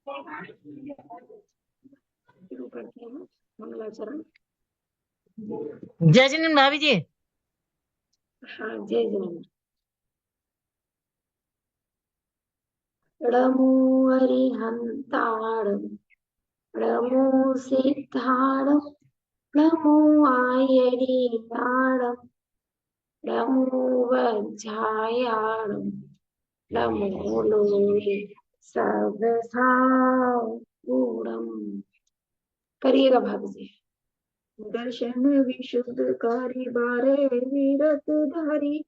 शुरू करते हैं मंगलाचरण। जय जिनेन्द्र भाभी जी। हाँ, जय जगन्नाथ। णमो अरिहन्ताणं, णमो सिद्धाणं, नमो आयरीणाणं, नमो वज्रायाणं, नमो लोके सर्वसागुणम्। करिएगा भाभी जी। दर्शन विशुद्धकारी बारे वीरत धारी,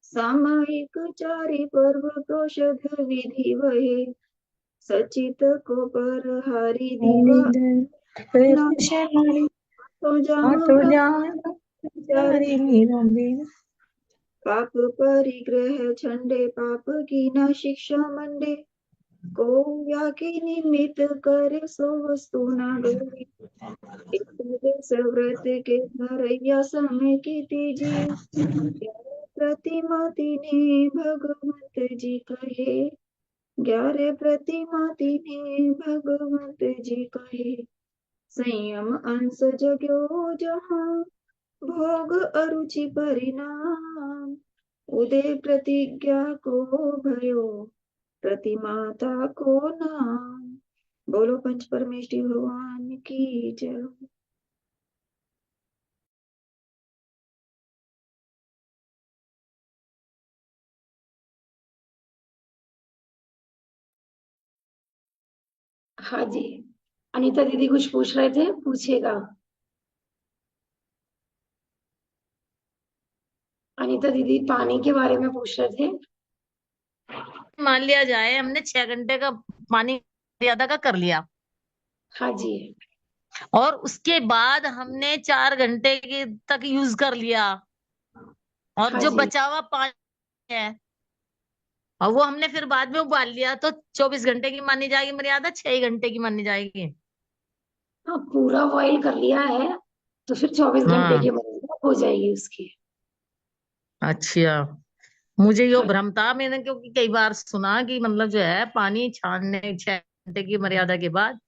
सामायिक चारि पर्व प्रोषध विधि वहे, सचित को पर हरि दीवा न तो जाम ब्रह्मचारी, पाप परिग्रह छंडे, पाप की न शिक्षा मंडे, को या की निमित्त करे सो वस्तु न गए, व्रत के धरैया समय की तीजी, प्रतिमा तीने भगवंत जी कहे, 11 प्रतिमा तीने भगवंत जी कहे, संयम अंश जग्यो जहाँ, भोग अरुचि परिणाम, उदय प्रतिज्ञा को भयो, प्रतिमाता को नाम। बोलो पंच परमेष्टि भगवान की जय। हाँ जी, अनीता दीदी कुछ पूछ रहे थे, पूछिएगा। अनीता दीदी पानी के बारे में पूछ रहे थे। मान लिया जाए हमने 6 घंटे का पानी मर्यादा का कर लिया, हाँ जी। और उसके बाद हमने 4 घंटे के तक यूज कर लिया, और हाँ जो जी। बचा हुआ पानी है और वो हमने फिर बाद में उबाल लिया, तो 24 घंटे की मानी जाएगी मर्यादा, 6 घंटे की मानी जाएगी। हाँ, पूरा बॉईल कर लिया है तो फिर 24 घंटे की हाँ, मर्यादा हो जाएगी उसकी। अच्छा। मुझे यो हाँ। भ्रम था, मैंने क्योंकि कई बार सुना कि मतलब जो है पानी छानने 6 घंटे की मर्यादा के बाद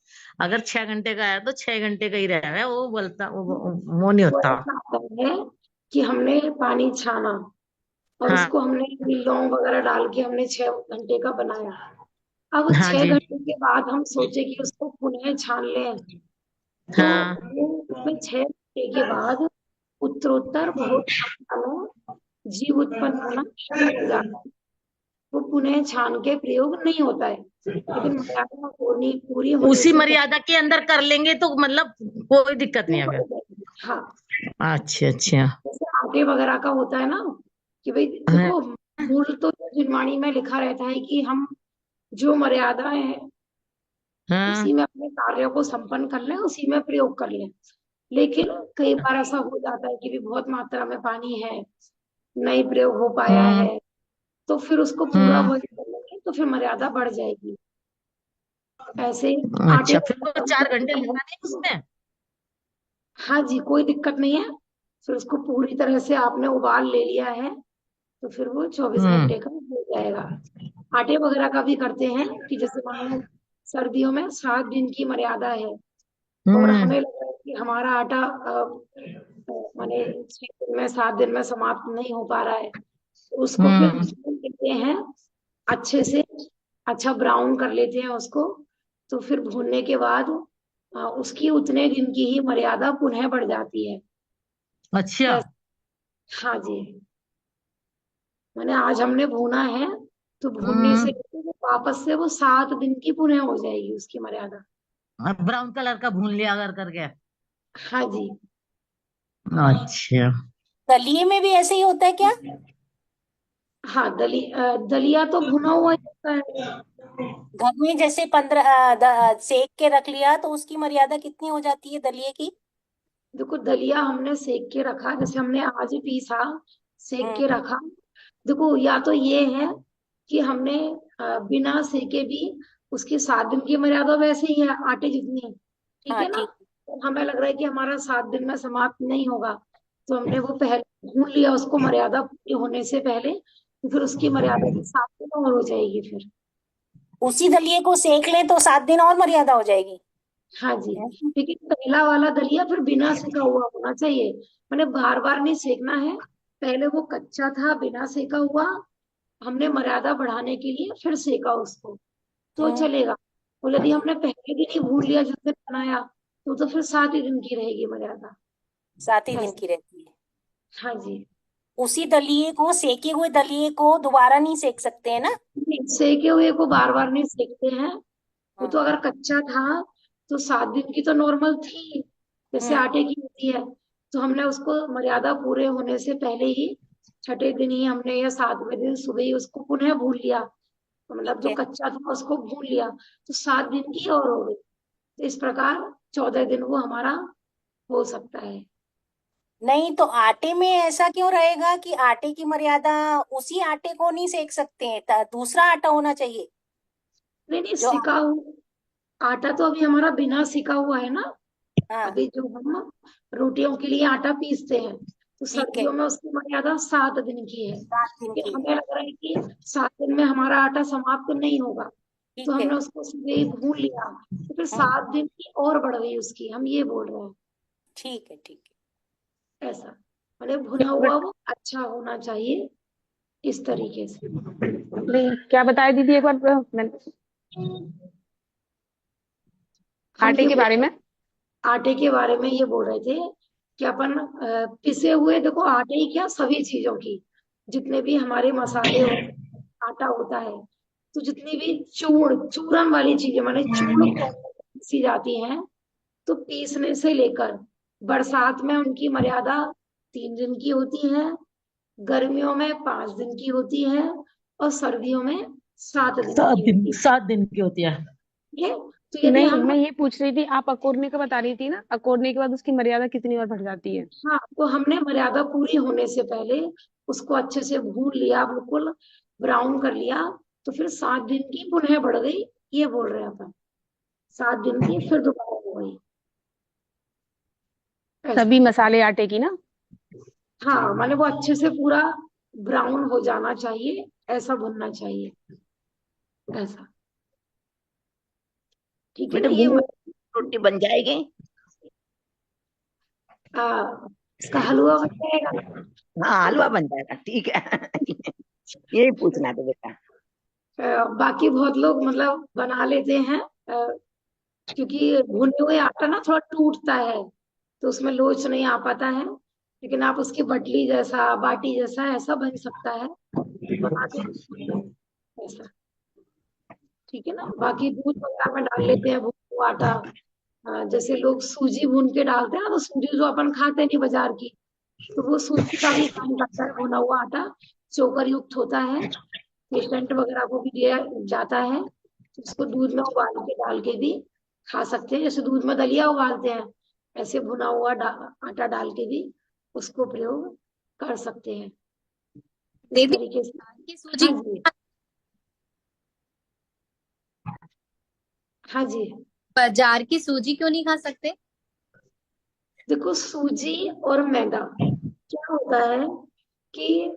अगर 6 घंटे का है तो 6 घंटे का ही रहेगा, वो बोलता वो नहीं वो होता। ऐसा आता है कि हमने पानी छाना और हाँ, उसको हमने लौंग वगैरह डाल के हमने 6 घंटे का बनाया। अब हाँ छह जी, घंटे के बाद हम सोचे कि उसको पुनः छान लें, तो हाँ, वो उसमें 6 घंटे के बाद उत्तरोत्तर बहुत मात्रा में जीव उत्पन्न होना शुरू हो जाता है। वो पुनः छान के प्रयोग नहीं होता है, लेकिन मर्यादा होनी पूरी होने उसी से मर्यादा के अंदर कर लेंगे तो मतलब कोई दिक्कत नहीं है पहले फिर। हो जाएगी। हाँ, अच्छा, अच्छा। जैसे आटे वगैरह का होता है ना, कि भाई हाँ, देखो, मूल तो जिनवाणी में लिखा रहता है कि हम जो मर्यादा है हाँ, उसी में अपने कार्यों को संपन्न कर लें, उसी में प्रयोग कर लें। लेकिन कई बार ऐसा हो जाता है कि भी बहुत मात्रा में पानी है, नहीं प्रयोग हो पाया हाँ, है, तो फिर उसको पूरा हाँ। बॉईल कर लेंगे तो फिर मर्यादा बढ़ जाएगी। ऐसे आटे अच्छा, फिर वो का भी 4 घंटे होता लगाने हैं है। उसमें। हाँ जी, कोई दिक्कत नहीं है। फिर उसको पूरी तरह से आपने उबाल ले लिया है तो फिर वो 24 घंटे हम्म, का हो जाएगा। आटे वगैरह का भी करते हैं कि जैसे मान लो सर्दियों में 7 दिन की मर्यादा है और हम्म, हमें लग रहा है कि हमारा आटा माने 6 दिन में 7 दिन में समाप्त नहीं हो पा रहा है, तो उसको फिर हम्म। भून लेते हैं अच्छे से, अच्छा ब्राउन कर लेते हैं उसको। तो फिर भूनने के बाद उसकी उतने दिन की ही मर्यादा पुनः बढ़ जाती है। अच्छा। ऐस- हाँ जी, मैंने आज हमने भूना है तो भूनने से हम्म। वो वापस से वो 7 दिन की पुनः हो जाएगी उसकी मर्यादा। ब्राउन कलर का भून लिया अगर करके। हाँ जी। अच्छा। दलिये में भी ऐसे ही होता है क्या? हाँ, दलिया तो भुना हुआ ही होता है। घर में जैसे 15 सेक के रख लिया तो उसकी मर्यादा कितनी हो जाती है दलिये की? देखो, दलिया हमने सेक के रखा, जैसे हमने आज ही पीसा, सेक के हम्म। रखा। देखो, या तो ये है कि हमने बिना सेके भी उसकी 7 दिन की मर्यादा वैसे ही है आटे जितनी, ठीक हाँ, है ना। ठीक। तो हमें लग रहा है कि हमारा 7 दिन में समाप्त नहीं होगा, तो हमने वो पहले भून लिया उसको मर्यादा पूरी होने से पहले, तो फिर उसकी मर्यादा की 7 दिन और हो जाएगी फिर। उसी दलिये को सेक लें तो 7 दिन और मर्यादा हो जाएगी। हाँ जी, लेकिन पहला वाला दलिया फिर बिना सेका हुआ होना चाहिए, मैंने बार बार नहीं सेकना है। पहले वो कच्चा था बिना सेका हुआ, हमने मर्यादा बढ़ाने के लिए फिर सेका उसको, तो हम्म, चलेगा। और यदि हमने पहले दिन ही भून लिया जिस दिन बनाया, तो फिर 7 ही दिन की रहेगी मर्यादा। 7 ही दिन ऐसा। की रहती है। हाँ जी। उसी दलिये को, सेके हुए दलिये को दोबारा नहीं सेक सकते है ना? नहीं, सेके हुए को बार बार नहीं सेकते हैं। वो हम्म तो अगर कच्चा था तो 7 दिन की तो नॉर्मल थी, जैसे हम्म, आटे की होती है। तो हमने उसको मर्यादा पूरे होने से पहले ही, छठे दिन ही हमने या 7वें दिन सुबह ही उसको पुनः भून लिया, तो मतलब ठीक जो है। कच्चा था उसको भून लिया, तो 7 दिन की और हो गई। तो इस प्रकार 14 दिन वो हमारा हो सकता है। नहीं तो आटे में ऐसा क्यों रहेगा कि आटे की मर्यादा, उसी आटे को नहीं सेक सकते हैं, दूसरा आटा होना चाहिए नहीं नहीं, जो। सिका हुआ आटा तो अभी हमारा बिना सिका हुआ है ना। हाँ, अभी जो हम रोटियों के लिए आटा पीसते हैं, तो ठीक है। सर्दियों में उसकी मर्यादा 7 दिन की है। 7 दिन कि की है। हमें लग रहा है कि 7 दिन में हमारा आटा समाप्त नहीं होगा, तो ठीक है। हमने उसको सुबह ही भून लिया, तो फिर हम्म, 7 दिन की और बढ़ गई उसकी, हम ये बोल रहे हैं। ठीक है। ठीक ऐसा, मतलब भुना हुआ वो अच्छा होना चाहिए, इस तरीके से। नहीं, क्या बताया दीदी एक बार हम आटे ये के बारे में? आटे के बारे में ये बोल रहे थे कि अपन पिसे हुए, देखो आटे ही क्या, सभी चीजों की, जितने भी हमारे मसाले हो, आटा होता है, तो जितनी भी चूरन वाली चीजें, माने चूर्ण पीसी जाती हैं, तो पीसने से लेकर बरसात में उनकी मर्यादा 3 दिन की होती है, गर्मियों में 5 दिन की होती है, और सर्दियों में 7 दिन की होती है। 7 दिन की होती है। ठीक है, तो यदि नहीं, हम, मैं ये पूछ रही थी, आप अकोरने का बता रही थी ना, अकोरने के बाद उसकी मर्यादा कितनी और बढ़ जाती है? हाँ, तो हमने मर्यादा पूरी होने से पहले उसको अच्छे से भून लिया, बिल्कुल ब्राउन कर लिया, तो फिर 7 दिन की पुनः बढ़ गई, ये बोल रहे हैं अपन। 7 दिन की फिर दोबारा हो गई, ऐसा। सभी मसाले आटे की ना? हाँ, माने वो अच्छे से पूरा ब्राउन हो जाना चाहिए, ऐसा भुनना चाहिए, ऐसा। ठीक है ना, बेटा ये भुनी रोटी बन जाएगी। इसका हलवा बन जाएगा। हाँ हलवा बन जाएगा, ठीक है। यही पूछना था बेटा। बाकी बहुत लोग मतलब बना लेते हैं, क्योंकि भुने हुए आटा ना थोड़ा टूटता है, तो उसमें लोच नहीं आ पाता है। लेकिन आप उसकी बटली जैसा, बाटी जैसा ऐसा बन सकता है, बना के ऐसा। ठीक है ना, बाकी दूध वगैरह में डाल लेते हैं भुना हुआ आटा। जैसे लोग सूजी भून के डालते हैं ना, तो सूजी जो अपन खाते नहीं बाजार की, तो वो सूजी का भी काम करता है भुना हुआ आटा, चोकर युक्त होता है, पेशेंट वगैरह को भी दिया जाता है। तो उसको दूध में उबाल के डाल के भी खा सकते हैं, जैसे दूध में दलिया उबालते हैं, ऐसे भुना हुआ आटा डाल के भी उसको प्रयोग कर सकते हैं, इस दीदी, तरीके से। की सूजी हाँ जी, हाँ जी। बाजार की सूजी क्यों नहीं खा सकते? देखो, सूजी और मैदा क्या होता है कि,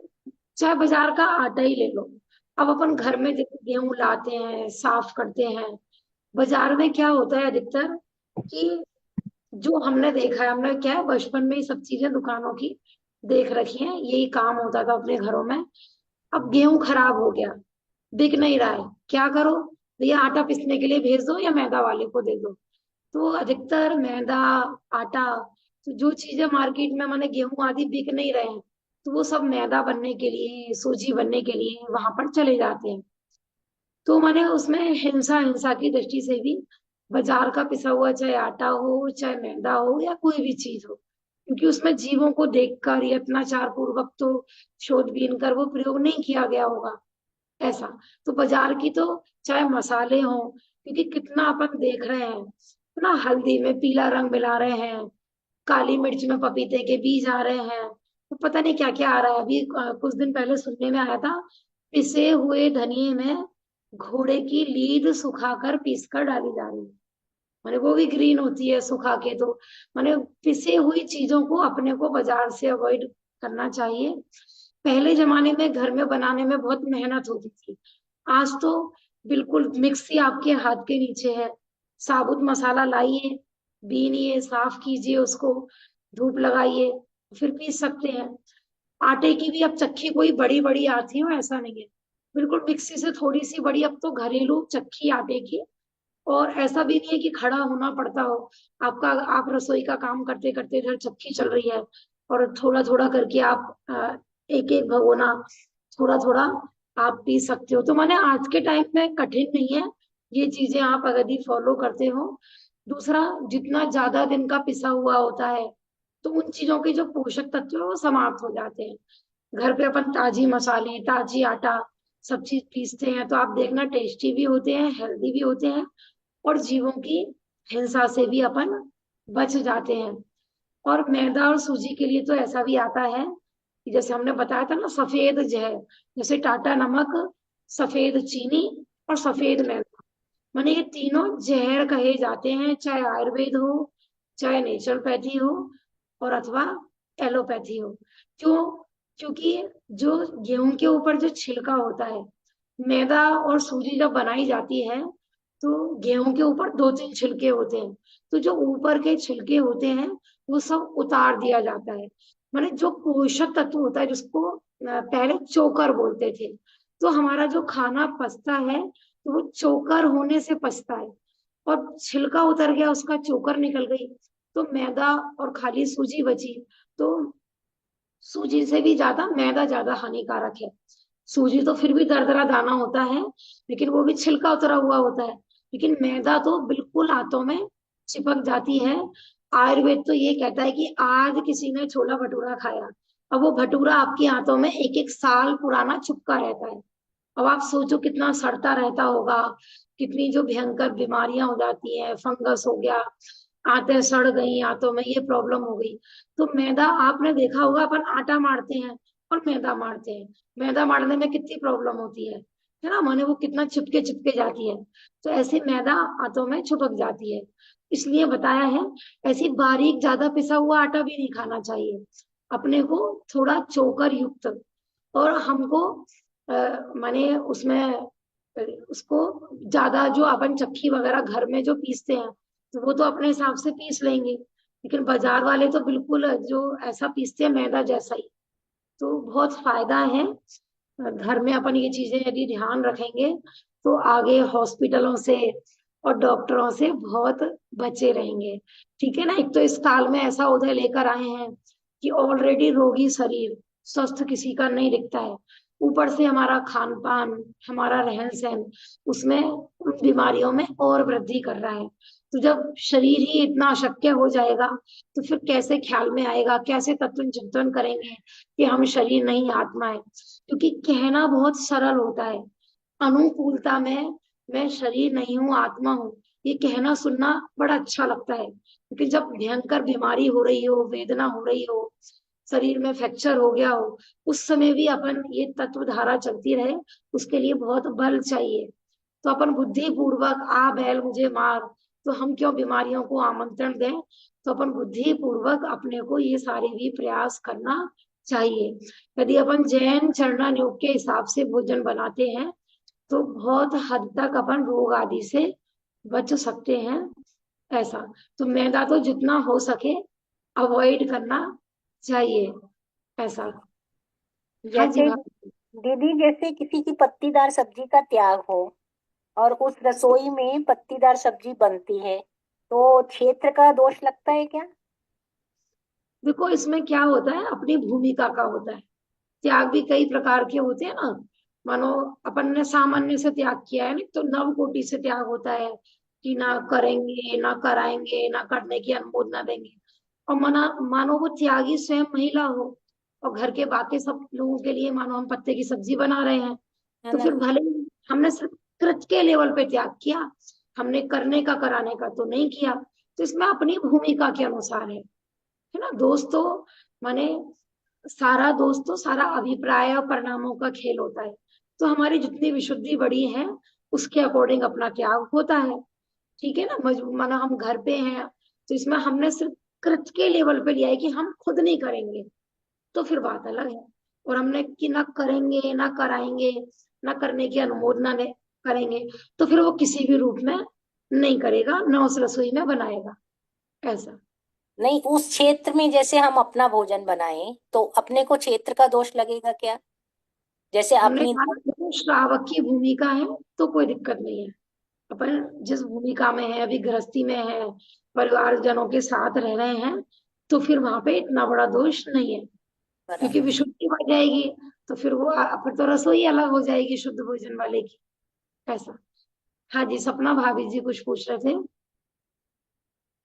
चाहे बाजार का आटा ही ले लो, अब अपन घर में जैसे गेहूं लाते हैं, साफ करते हैं, बाजार में क्या होता है अधिकतर कि, जो हमने देखा है, हमने क्या है बचपन में ही सब चीजें दुकानों की देख रखी हैं, यही काम होता था अपने घरों में। अब गेहूं खराब हो गया, बिक नहीं रहा है, क्या करो, भैया आटा पीसने के लिए भेज दो या मैदा वाले को दे दो। तो अधिकतर मैदा, आटा, तो जो चीजें मार्केट में माने गेहूं आदि बिक नहीं रहे हैं, तो वो सब मैदा बनने के लिए, सूजी बनने के लिए वहां पर चले जाते हैं। तो माने उसमें हिंसा हिंसा की दृष्टि से भी बाजार का पिसा हुआ, चाहे आटा हो, चाहे मैदा हो, या कोई भी चीज हो, क्योंकि उसमें जीवों को देखकर या अत्याचार पूर्वक तो शोधबीन कर वो प्रयोग नहीं किया गया होगा, ऐसा। तो बाजार की तो चाहे मसाले हो, क्योंकि कितना अपन देख रहे हैं ना, हल्दी में पीला रंग मिला रहे हैं, काली मिर्च में पपीते के बीज आ रहे हैं, तो पता नहीं क्या क्या आ रहा है। अभी कुछ दिन पहले सुनने में आया था, पिसे हुए धनिये में घोड़े की लीद सुखाकर पीस कर डाली जा रही है, माने वो भी ग्रीन होती है सुखा के। तो माने पिसे हुई चीजों को अपने को बाजार से अवॉइड करना चाहिए। पहले जमाने में घर में बनाने में बहुत मेहनत होती थी, आज तो बिल्कुल मिक्सी आपके हाथ के नीचे है, साबुत मसाला लाइए, बीनिए, साफ कीजिए उसको, धूप लगाइए, फिर पीस सकते हैं। आटे की भी अब चक्की कोई बड़ी बड़ी आती हो ऐसा नहीं है, बिल्कुल मिक्सी से थोड़ी सी बड़ी अब तो घरेलू चक्की आटे की। और ऐसा भी नहीं है कि खड़ा होना पड़ता हो, आपका आप रसोई का काम करते करते इधर चक्की चल रही है और थोड़ा थोड़ा करके आप एक एक भगोना थोड़ा थोड़ा आप पी सकते हो। तो माने आज के टाइम में कठिन नहीं है, ये चीजें आप अगर ही फॉलो करते हो। दूसरा, जितना ज्यादा दिन का पिसा हुआ होता है तो उन चीजों के जो पोषक तत्व है वो समाप्त हो जाते हैं। घर पे अपन ताजी मसाले, ताजी आटा, सब चीज पीसते हैं तो आप देखना टेस्टी भी होते हैं, हेल्दी भी होते हैं, और जीवों की हिंसा से भी अपन बच जाते हैं। और मैदा और सूजी के लिए तो ऐसा भी आता है कि जैसे हमने बताया था ना, सफेद जहर, जैसे टाटा नमक, सफेद चीनी और सफेद मैदा, माने ये तीनों जहर कहे जाते हैं, चाहे आयुर्वेद हो, चाहे नेचुरोपैथी हो, और अथवा एलोपैथी हो। क्यों? क्योंकि जो गेहूं के ऊपर जो छिलका होता है, मैदा और सूजी जब बनाई जाती है तो गेहूं के ऊपर दो तीन छिलके होते हैं, तो जो ऊपर के छिलके होते हैं वो सब उतार दिया जाता है। माने जो पोषक तत्व होता है जिसको पहले चोकर बोलते थे, तो हमारा जो खाना पचता है तो वो चोकर होने से पचता है, और छिलका उतर गया, उसका चोकर निकल गई, तो मैदा और खाली सूजी बची। तो सूजी से भी ज्यादा मैदा ज्यादा हानिकारक है। सूजी तो फिर भी दरदरा दाना होता है, लेकिन वो भी छिलका उतरा हुआ होता है, लेकिन मैदा तो बिल्कुल हाथों में चिपक जाती है। आयुर्वेद तो ये कहता है कि आज किसी ने छोला भटूरा खाया, अब वो भटूरा आपके हाथों में एक एक साल पुराना चिपका रहता है। अब आप सोचो कितना सड़ता रहता होगा, कितनी जो भयंकर बीमारियां हो जाती हैं, फंगस हो गया, आंतें सड़ गई आंतों में, ये प्रॉब्लम हो गई। तो मैदा आपने देखा होगा, अपन आटा मारते हैं और मैदा मारते हैं, मैदा मारने में कितनी प्रॉब्लम होती है ना, माने वो कितना चिपके चिपके जाती है। तो ऐसे मैदा आंतों में चिपक जाती है, इसलिए बताया है। ऐसी बारीक ज्यादा पिसा हुआ आटा भी नहीं खाना चाहिए, अपने को थोड़ा चोकर युक्त। और हमको माने उसमें उसको ज्यादा, जो अपन चक्की वगैरह घर में जो पीसते हैं तो वो तो अपने हिसाब से पीस लेंगे, लेकिन बाजार वाले तो बिल्कुल जो ऐसा पीसते हैं मैदा जैसा ही। तो बहुत फायदा है, घर में अपन ये चीजें यदि ध्यान रखेंगे तो आगे हॉस्पिटलों से और डॉक्टरों से बहुत बचे रहेंगे। ठीक है ना। एक तो इस काल में ऐसा उदय लेकर आए हैं कि ऑलरेडी रोगी शरीर, स्वस्थ किसी का नहीं दिखता है, ऊपर से हमारा खान पान, हमारा रहन सहन उसमें उन बीमारियों में और वृद्धि कर रहा है। तो जब शरीर ही इतना अशक्य हो जाएगा तो फिर कैसे ख्याल में आएगा, कैसे तत्व चिंतन करेंगे कि हम शरीर नहीं आत्मा है। क्योंकि कहना बहुत सरल होता है, अनुकूलता में मैं शरीर नहीं हूँ आत्मा हूँ, ये कहना सुनना बड़ा अच्छा लगता है, लेकिन जब भयंकर बीमारी हो रही हो, वेदना हो रही हो, शरीर में फ्रैक्चर हो गया हो, उस समय भी अपन ये तत्व धारा चलती रहे, उसके लिए बहुत बल चाहिए। तो अपन बुद्धि पूर्वक, आ बैल मुझे मार, तो हम क्यों बीमारियों को आमंत्रण दें। तो अपन बुद्धि पूर्वक अपने को ये सारे भी प्रयास करना चाहिए। यदि अपन जैन चरणान योग के हिसाब से भोजन बनाते हैं तो बहुत हद तक अपन रोग आदि से बच सकते हैं। ऐसा तो मैदा तो जितना हो सके अवॉइड करना चाहिए। ऐसा। हाँ जी जैसे भाई। दीदी, जैसे किसी की पत्तीदार सब्जी का त्याग हो और उस रसोई में पत्तीदार सब्जी बनती है, तो क्षेत्र का दोष लगता है क्या? देखो इसमें क्या होता है, अपनी भूमिका का होता है। त्याग भी कई प्रकार के होते हैं ना, मानो अपन ने सामान्य से त्याग किया है ना, तो नव कोटि से त्याग होता है कि ना करेंगे, ना कराएंगे, ना करने की अनुमोदना देंगे। और मानो वो त्यागी स्वयं महिला हो और घर के बाकी सब लोगों के लिए मानो हम पत्ते की सब्जी बना रहे हैं, है तो ना? फिर भले ही हमने सिर्फ कृत के लेवल पे त्याग किया, हमने करने का कराने का तो नहीं किया। तो इसमें अपनी भूमिका के अनुसार है ना। दोस्तों माने सारा दोस्तों सारा अभिप्राय और परिणामों का खेल होता है। तो हमारी जितनी विशुद्धि बड़ी है उसके अकॉर्डिंग अपना त्याग होता है। ठीक है ना। माना हम घर पे हैं तो इसमें हमने सिर्फ कृत के लेवल पे लिया है कि हम खुद नहीं करेंगे, तो फिर बात अलग है। और हमने कि ना करेंगे, ना कराएंगे, ना करने की अनुमोदना करेंगे, तो फिर वो किसी भी रूप में नहीं करेगा, न उस रसोई में बनाएगा, ऐसा। नहीं, उस क्षेत्र में जैसे हम अपना भोजन बनाएं तो अपने को क्षेत्र का दोष लगेगा क्या? जैसे हमने अपनी, कहा देखो, श्रावक की भूमिका है तो कोई दिक्कत नहीं है। अपन जिस भूमिका में है, अभी गृहस्थी में है, परिवारजनों के साथ रह रहे हैं, तो फिर वहां पे इतना बड़ा दोष नहीं है, क्योंकि बराबर। विशुद्धि बढ़ जाएगी। तो फिर वो फिर तो रसोई अलग हो जाएगी शुद्ध भोजन वाले की, ऐसा। हाँ जी, सपना भाभी जी कुछ पूछ रहे थे।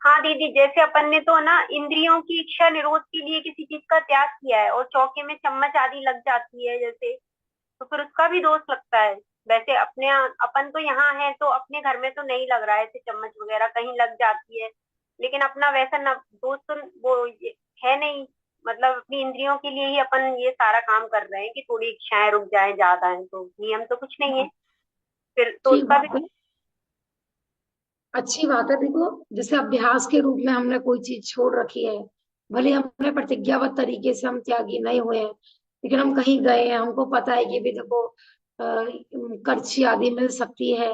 हाँ दीदी, जैसे अपन ने तो ना इंद्रियों की इच्छा निरोध के लिए किसी चीज का त्याग किया है और चौके में चम्मच आदि लग जाती है जैसे, तो फिर उसका भी दोष लगता है। वैसे अपन तो यहाँ है तो अपने घर में तो नहीं लग रहा है ऐसे चम्मच वगैरह, कहीं लग जाती है, लेकिन अपना वैसा ना दोष तो है नहीं। मतलब अपनी इंद्रियों के लिए ही अपन ये सारा काम कर रहे हैं कि थोड़ी इच्छाएं रुक जाएं, ज्यादा है तो नियम तो कुछ नहीं है, फिर तो ठीक उसका बात भी। है, अच्छी बात है। देखो, जैसे अभ्यास के रूप में हमने कोई चीज छोड़ रखी है, भले हमने प्रतिज्ञाबद्ध तरीके से हम त्यागी नहीं हुए हैं, लेकिन हम कहीं गए हैं, हमको पता है कि भी देखो करछी आदि मिल सकती है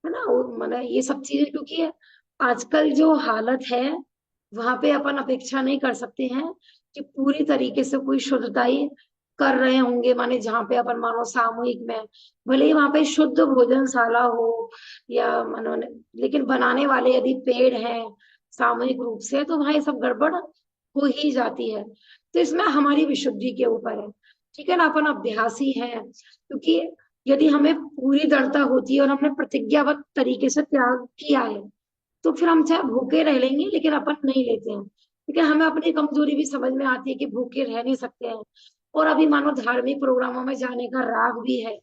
ना, मतलब ये सब चीजें, क्योंकि आजकल जो हालत है वहां पे अपन अपेक्षा नहीं कर सकते हैं कि पूरी तरीके से कोई शुद्धताई कर रहे होंगे, माने जहाँ पे अपन मानो सामूहिक में, भले ही वहां पे शुद्ध भोजनशाला हो या मानो, लेकिन बनाने वाले यदि पेड़ हैं सामूहिक रूप से, तो वहां ये सब गड़बड़ हो ही जाती है। तो इसमें हमारी विशुद्धि के ऊपर है, ठीक है ना, अपन अभ्यासी हैं, क्योंकि यदि हमें पूरी दृढ़ता होती है और हमने प्रतिज्ञाबद्ध तरीके से त्याग किया है, तो फिर हम चाहे भूखे रह लेंगे लेकिन अपन नहीं लेते हैं, क्योंकि हमें अपनी कमजोरी भी समझ में आती है कि भूखे रह नहीं सकते हैं, और अभी मानो धार्मिक प्रोग्रामों में जाने का राग भी है,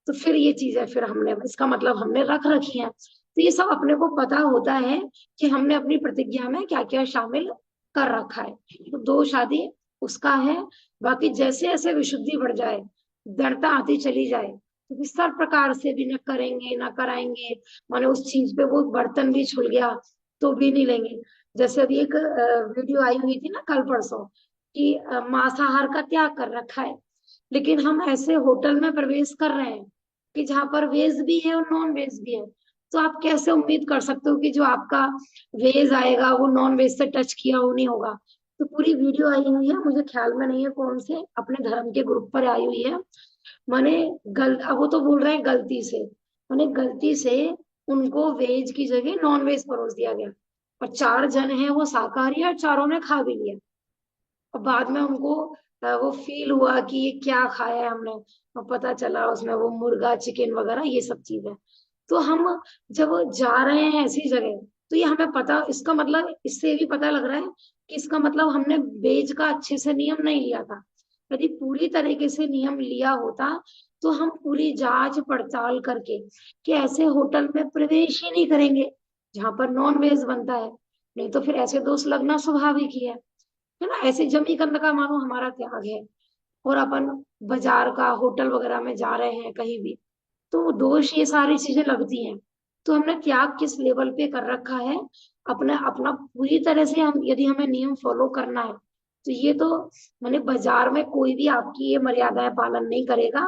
तो फिर ये चीजें फिर हमने, इसका मतलब हमने रख रखी है। तो ये सब अपने को पता होता है कि हमने अपनी प्रतिज्ञा में क्या क्या शामिल कर रखा है, तो दोष आदि उसका है। बाकी जैसे जैसे विशुद्धि बढ़ जाए, दृढ़ता आती चली जाए, तो किस प्रकार से भी न करेंगे न कराएंगे, माने उस चीज पे वो बर्तन भी छुल गया तो भी नहीं लेंगे। जैसे अभी एक वीडियो आई हुई थी ना कल परसों, कि मांसाहार का त्याग कर रखा है, लेकिन हम ऐसे होटल में प्रवेश कर रहे हैं कि जहाँ पर वेज भी है और नॉन वेज भी है, तो आप कैसे उम्मीद कर सकते हो कि जो आपका वेज आएगा वो नॉन वेज से टच किया हो नहीं होगा। तो पूरी वीडियो आई हुई है, मुझे ख्याल में नहीं है कौन से अपने धर्म के ग्रुप पर आई हुई है। माने अब वो तो बोल रहे हैं गलती से, माने गलती से उनको वेज की जगह नॉन वेज परोस दिया गया, और 4 जन हैं वो शाकाहारी, और चारों ने खा भी लिया, और बाद में उनको वो फील हुआ कि ये क्या खाया है हमने, और पता चला उसमें वो मुर्गा चिकन वगैरह ये सब चीजें। तो हम जब जा रहे हैं ऐसी जगह, तो ये हमें पता, इसका मतलब इससे भी पता लग रहा है कि इसका मतलब हमने वेज का अच्छे से नियम नहीं लिया था। यदि पूरी तरीके से नियम लिया होता, तो हम पूरी जांच पड़ताल करके कि ऐसे होटल में प्रवेश ही नहीं करेंगे जहां पर नॉन वेज बनता है, नहीं तो फिर ऐसे दोष लगना स्वाभाविक ही है ना। ऐसे जमी करने का मानो हमारा त्याग है, और अपन बाजार का होटल वगैरह में जा रहे हैं कहीं भी, तो दोष ये सारी चीजें लगती हैं। तो हमने त्याग किस लेवल पे कर रखा है, अपना अपना पूरी तरह से हम, यदि हमें नियम फॉलो करना है, तो ये तो माने बाजार में कोई भी आपकी ये मर्यादाएं पालन नहीं करेगा,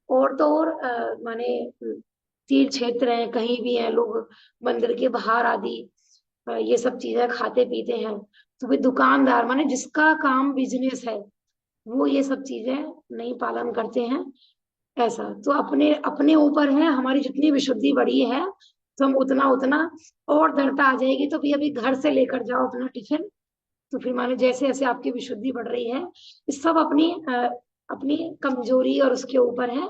और तो और माने तीर्थ क्षेत्र है कहीं भी है, लोग मंदिर के बाहर आदि ये सब चीजें खाते पीते हैं, तो भी दुकानदार माने जिसका काम बिजनेस है वो ये सब चीजें नहीं पालन करते हैं, ऐसा। तो अपने अपने ऊपर है, हमारी जितनी विशुद्धि बढ़ी है तो हम उतना उतना, और दृढ़ता आ जाएगी तो भी अभी घर से लेकर जाओ अपना टिफिन, तो फिर माने जैसे जैसे आपकी विशुद्धि बढ़ रही है, इस सब अपनी कमजोरी और उसके ऊपर है,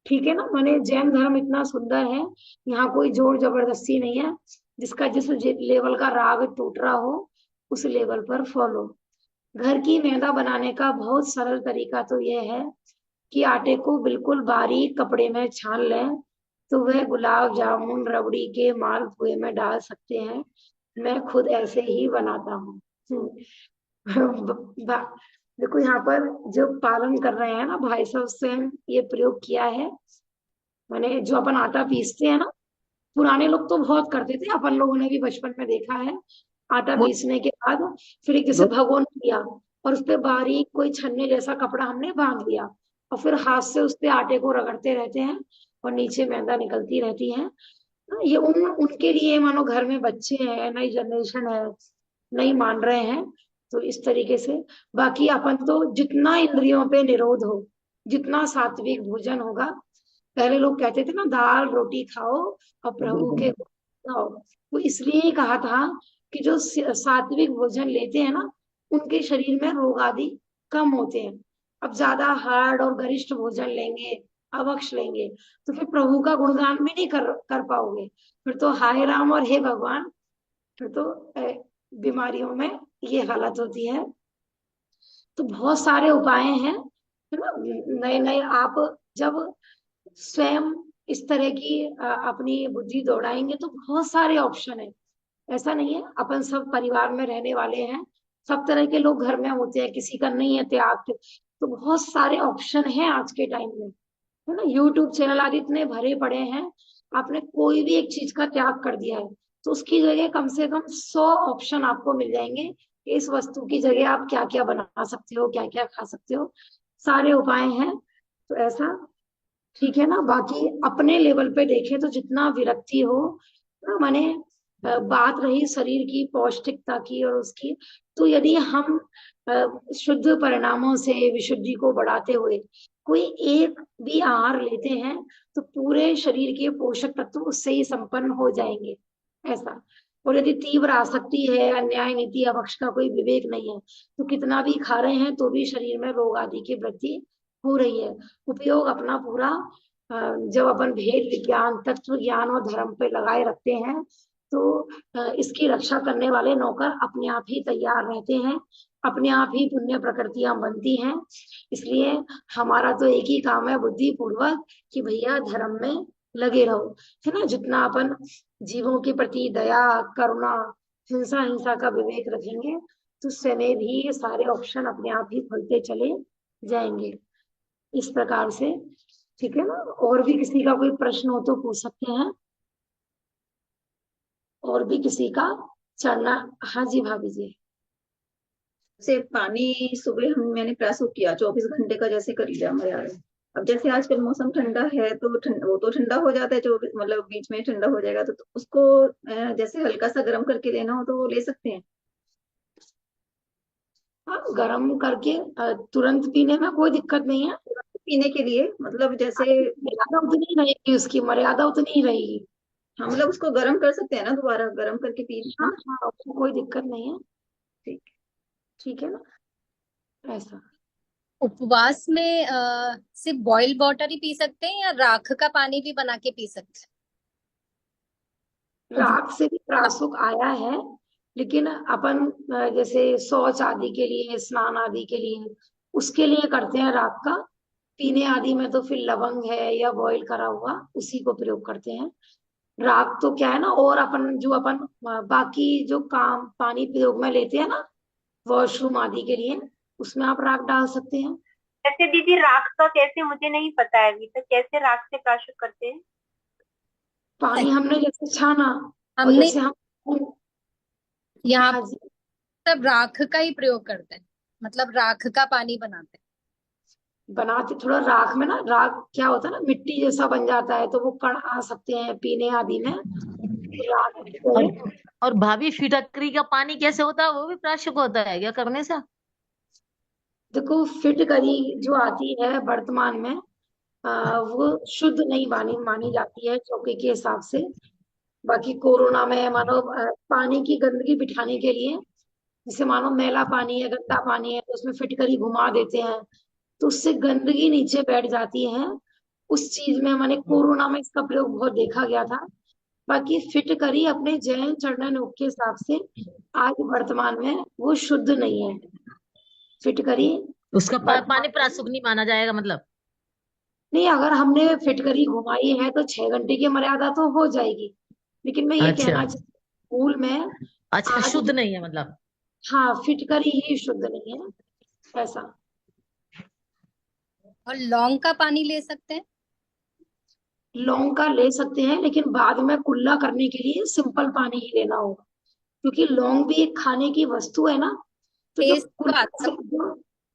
ठीक है ना। माने जैन धर्म इतना सुंदर है, यहाँ कोई जोर जबरदस्ती नहीं है, जिसका जिस लेवल का राग टूट रहा हो उस लेवल पर फॉलो। घर की मैदा बनाने का बहुत सरल तरीका तो यह है कि आटे को बिल्कुल बारीक कपड़े में छान लें, तो वह गुलाब जामुन रबड़ी के मालपुए में डाल सकते हैं। मैं खुद ऐसे ही बनाता हूँ। देखो यहाँ पर जो पालन कर रहे हैं ना भाई साहब, उससे ये प्रयोग किया है। मैंने जो अपन आटा पीसते हैं ना, पुराने लोग तो बहुत करते थे, अपन लोगों ने भी बचपन में देखा है, आटा पीसने के बाद फिर एक जैसे भगोना लिया, और उस पे बारीक कोई छन्ने जैसा कपड़ा हमने बांध लिया, और फिर हाथ से उस पे आटे को रगड़ते रहते हैं, और नीचे मैदा निकलती रहती है। ये उनके लिए, मानो घर में बच्चे हैं, नई जनरेशन है, नहीं मान रहे हैं, तो इस तरीके से। बाकी अपन तो जितना इंद्रियों पे निरोध हो, जितना सात्विक भोजन होगा, पहले लोग कहते थे ना दाल रोटी खाओ और प्रभु के गुण गाओ, तो इसलिए ही कहा था कि जो सात्विक भोजन लेते हैं ना, उनके शरीर में रोग आदि कम होते हैं। अब ज्यादा हार्ड और गरिष्ठ भोजन लेंगे, अवक्ष लेंगे, तो फिर प्रभु का गुणगान भी नहीं कर पाओगे। फिर तो हाय राम और हे भगवान, फिर तो बीमारियों में ये हालत होती है। तो बहुत सारे उपाय हैं, है ना। नए नए आप जब स्वयं इस तरह की अपनी बुद्धि दौड़ाएंगे तो बहुत सारे ऑप्शन है। ऐसा नहीं है, अपन सब परिवार में रहने वाले हैं, सब तरह के लोग घर में होते हैं, किसी का नहीं है त्याग, तो बहुत सारे ऑप्शन हैं आज के टाइम में, है ना। यूट्यूब चैनल आदि इतने भरे पड़े हैं, आपने कोई भी एक चीज का त्याग कर दिया है तो उसकी जगह कम से कम 100 ऑप्शन आपको मिल जाएंगे कि इस वस्तु की जगह आप क्या क्या बना सकते हो, क्या क्या खा सकते हो, सारे उपाय हैं। तो ऐसा ठीक है ना। बाकी अपने लेवल पे देखें तो जितना विरक्ति हो ना, माने बात रही शरीर की पौष्टिकता की और उसकी, तो यदि हम शुद्ध परिणामों से विशुद्धि को बढ़ाते हुए कोई एक भी आहार लेते हैं तो पूरे शरीर के पोषक तत्व उससे ही संपन्न हो जाएंगे, ऐसा। और यदि तीव्र आसक्ति है, अन्याय नीति अवक्ष का कोई विवेक नहीं है, तो कितना भी खा रहे हैं तो भी शरीर में रोग आदि की वृद्धि हो रही है। उपयोग अपना पूरा जब अपन भेद विज्ञान, तत्व ज्ञान और धर्म पे लगाए रखते हैं तो इसकी रक्षा करने वाले नौकर अपने आप ही तैयार रहते हैं, अपने आप ही पुण्य प्रकृतियां बनती हैं। इसलिए हमारा तो एक ही काम है बुद्धि पूर्वक कि भैया धर्म में लगे रहो, है ना। जितना अपन जीवों के प्रति दया, करुणा, हिंसा का विवेक रखेंगे तो समय भी ये सारे ऑप्शन अपने आप ही खुलते चले जाएंगे, इस प्रकार से। ठीक है ना। और भी किसी का कोई प्रश्न हो तो पूछ सकते हैं, और भी किसी का चलना। हाँ जी भाभी जी। से पानी सुबह मैंने प्रयास किया 24 घंटे का, जैसे कर लिया हमारे। अब जैसे आजकल मौसम ठंडा है तो वो तो ठंडा हो जाता है, जो मतलब बीच में ठंडा हो जाएगा तो उसको जैसे हल्का सा गर्म करके लेना हो तो वो ले सकते हैं। हाँ, गर्म करके तुरंत पीने में कोई दिक्कत नहीं है। पीने के लिए मतलब जैसे मर्यादा उतनी रहेगी, उसकी मर्यादा उतनी ही रहेगी। हाँ, मतलब उसको गर्म कर सकते हैं ना, दोबारा गर्म करके पी। हाँ हाँ, उसको कोई दिक्कत नहीं है। ठीक ठीक है ना, ऐसा। उपवास में सिर्फ बॉइल्ड वाटर ही पी सकते हैं या राख का पानी भी बना के पी सकते हैं? राख से भी प्रासुक आया है, लेकिन अपन जैसे शौच आदि के लिए, स्नान आदि के लिए, उसके लिए करते हैं राख का। पीने आदि में तो फिर लवंग है या बॉईल करा हुआ, उसी को प्रयोग करते हैं। राख तो क्या है ना, और अपन जो अपन बाकी जो काम पानी प्रयोग में लेते हैं ना, वॉशरूम आदि के लिए, उसमें आप राख डाल सकते हैं। जैसे दीदी राख का कैसे, मुझे नहीं पता है अभी तक, कैसे राख से प्राशुद्ध करते हैं? पानी हमने जैसे छाना और हमने जैसे हम यहाँ हाँ जी, सब राख का ही प्रयोग करते हैं, मतलब राख का पानी बनाते हैं। बनाते थोड़ा राख में ना, राख क्या होता है ना, मिट्टी जैसा बन जाता है, तो वो कण आ सकते हैं पीने आदि में। राख और भाभी फिटकरी का पानी कैसे होता है, वो भी प्राशुद्ध होता है क्या करने से? देखो, फिटकरी जो आती है वर्तमान में वो शुद्ध नहीं मानी जाती है चौके के हिसाब से। बाकी कोरोना में मानो पानी की गंदगी बिठाने के लिए, जैसे मानो मैला पानी है, गंदा पानी है, तो उसमें फिटकरी घुमा देते हैं, तो उससे गंदगी नीचे बैठ जाती है। उस चीज में मैंने कोरोना में इसका प्रयोग बहुत देखा गया था। बाकी फिटकरी अपने जैन चरणन योग के हिसाब से आज वर्तमान में वो शुद्ध नहीं है। फिटकरी उसका पानी प्राशुद्ध नहीं माना जाएगा मतलब? नहीं, अगर हमने फिटकरी घुमाई है तो 6 घंटे की मर्यादा तो हो जाएगी, लेकिन मैं ये अच्छा कहना चाहती हूँ स्कूल में अच्छा, आज शुद्ध नहीं है मतलब? हाँ, फिटकरी ही शुद्ध नहीं है, ऐसा। और लौंग का पानी ले सकते हैं? लौंग का ले सकते हैं, लेकिन बाद में कुल्ला करने के लिए सिंपल पानी ही लेना होगा, क्योंकि लौंग भी एक खाने की वस्तु है ना। तो जो टेस्ट तो आता है।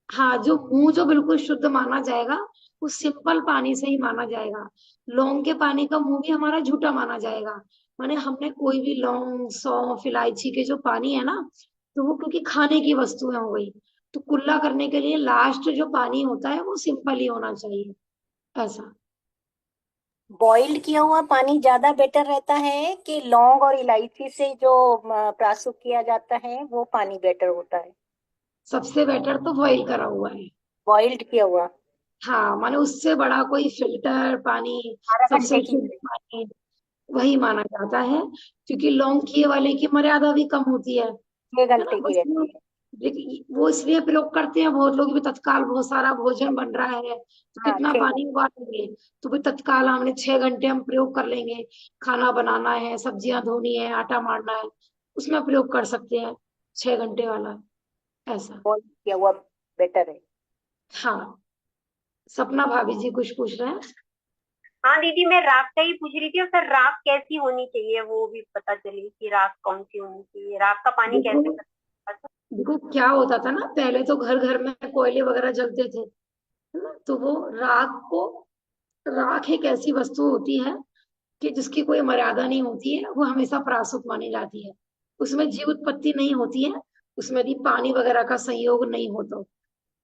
हाँ, जो मुंह जो बिल्कुल शुद्ध माना जाएगा वो सिंपल पानी से ही माना जाएगा। लौंग के पानी का मुंह भी हमारा झूठा माना जाएगा। माने हमने कोई भी लौंग सौंफ इलायची के जो पानी है ना, तो वो क्योंकि खाने की वस्तु है हो गई, तो कुल्ला करने के लिए लास्ट जो पानी होता है वो सिंपल ही होना चाहिए, ऐसा। बॉइल्ड किया हुआ पानी ज्यादा बेटर रहता है कि लौंग और इलायची से जो प्रासुक किया जाता है वो पानी बेटर होता है? सबसे बेटर तो बॉईल करा हुआ है। बॉइल्ड किया हुआ हाँ, माने उससे बड़ा कोई फिल्टर पानी, 12 सबसे घंटे की शुद्ध पानी वही माना जाता है। क्योंकि लौंग किए वाले की मर्यादा भी कम होती है 6 ना। घंटे की बस रहती है। लेकिन वो इसलिए प्रयोग करते हैं, बहुत लोग भी तत्काल बहुत सारा भोजन बन रहा है तो हाँ, कितना 6 पानी उबालेंगे, तो भी तत्काल हमने 6 घंटे हम प्रयोग कर लेंगे। खाना बनाना है, सब्जियां धोनी है, आटा मारना है, उसमें प्रयोग कर सकते हैं 6 घंटे वाला, ऐसा। बॉइल्ड किया हुआ बेटर है। हाँ, सपना भाभी जी कुछ पूछ रहे हैं। हाँ दीदी, मैं राख का ही पूछ रही थी, और सर राख कैसी होनी चाहिए वो भी पता चले कि राख कौन सी होनी चाहिए, राख का पानी देखो कैसे करना है? देखो क्या होता था ना, पहले तो घर घर में कोयले वगैरह जलते थे, है ना। तो वो राख एक ऐसी वस्तु होती है कि जिसकी कोई मर्यादा नहीं होती है, वो हमेशा प्रासुक मानी जाती है। उसमें जीव उत्पत्ति नहीं होती है, उसमें यदि पानी वगैरह का संयोग नहीं हो तो,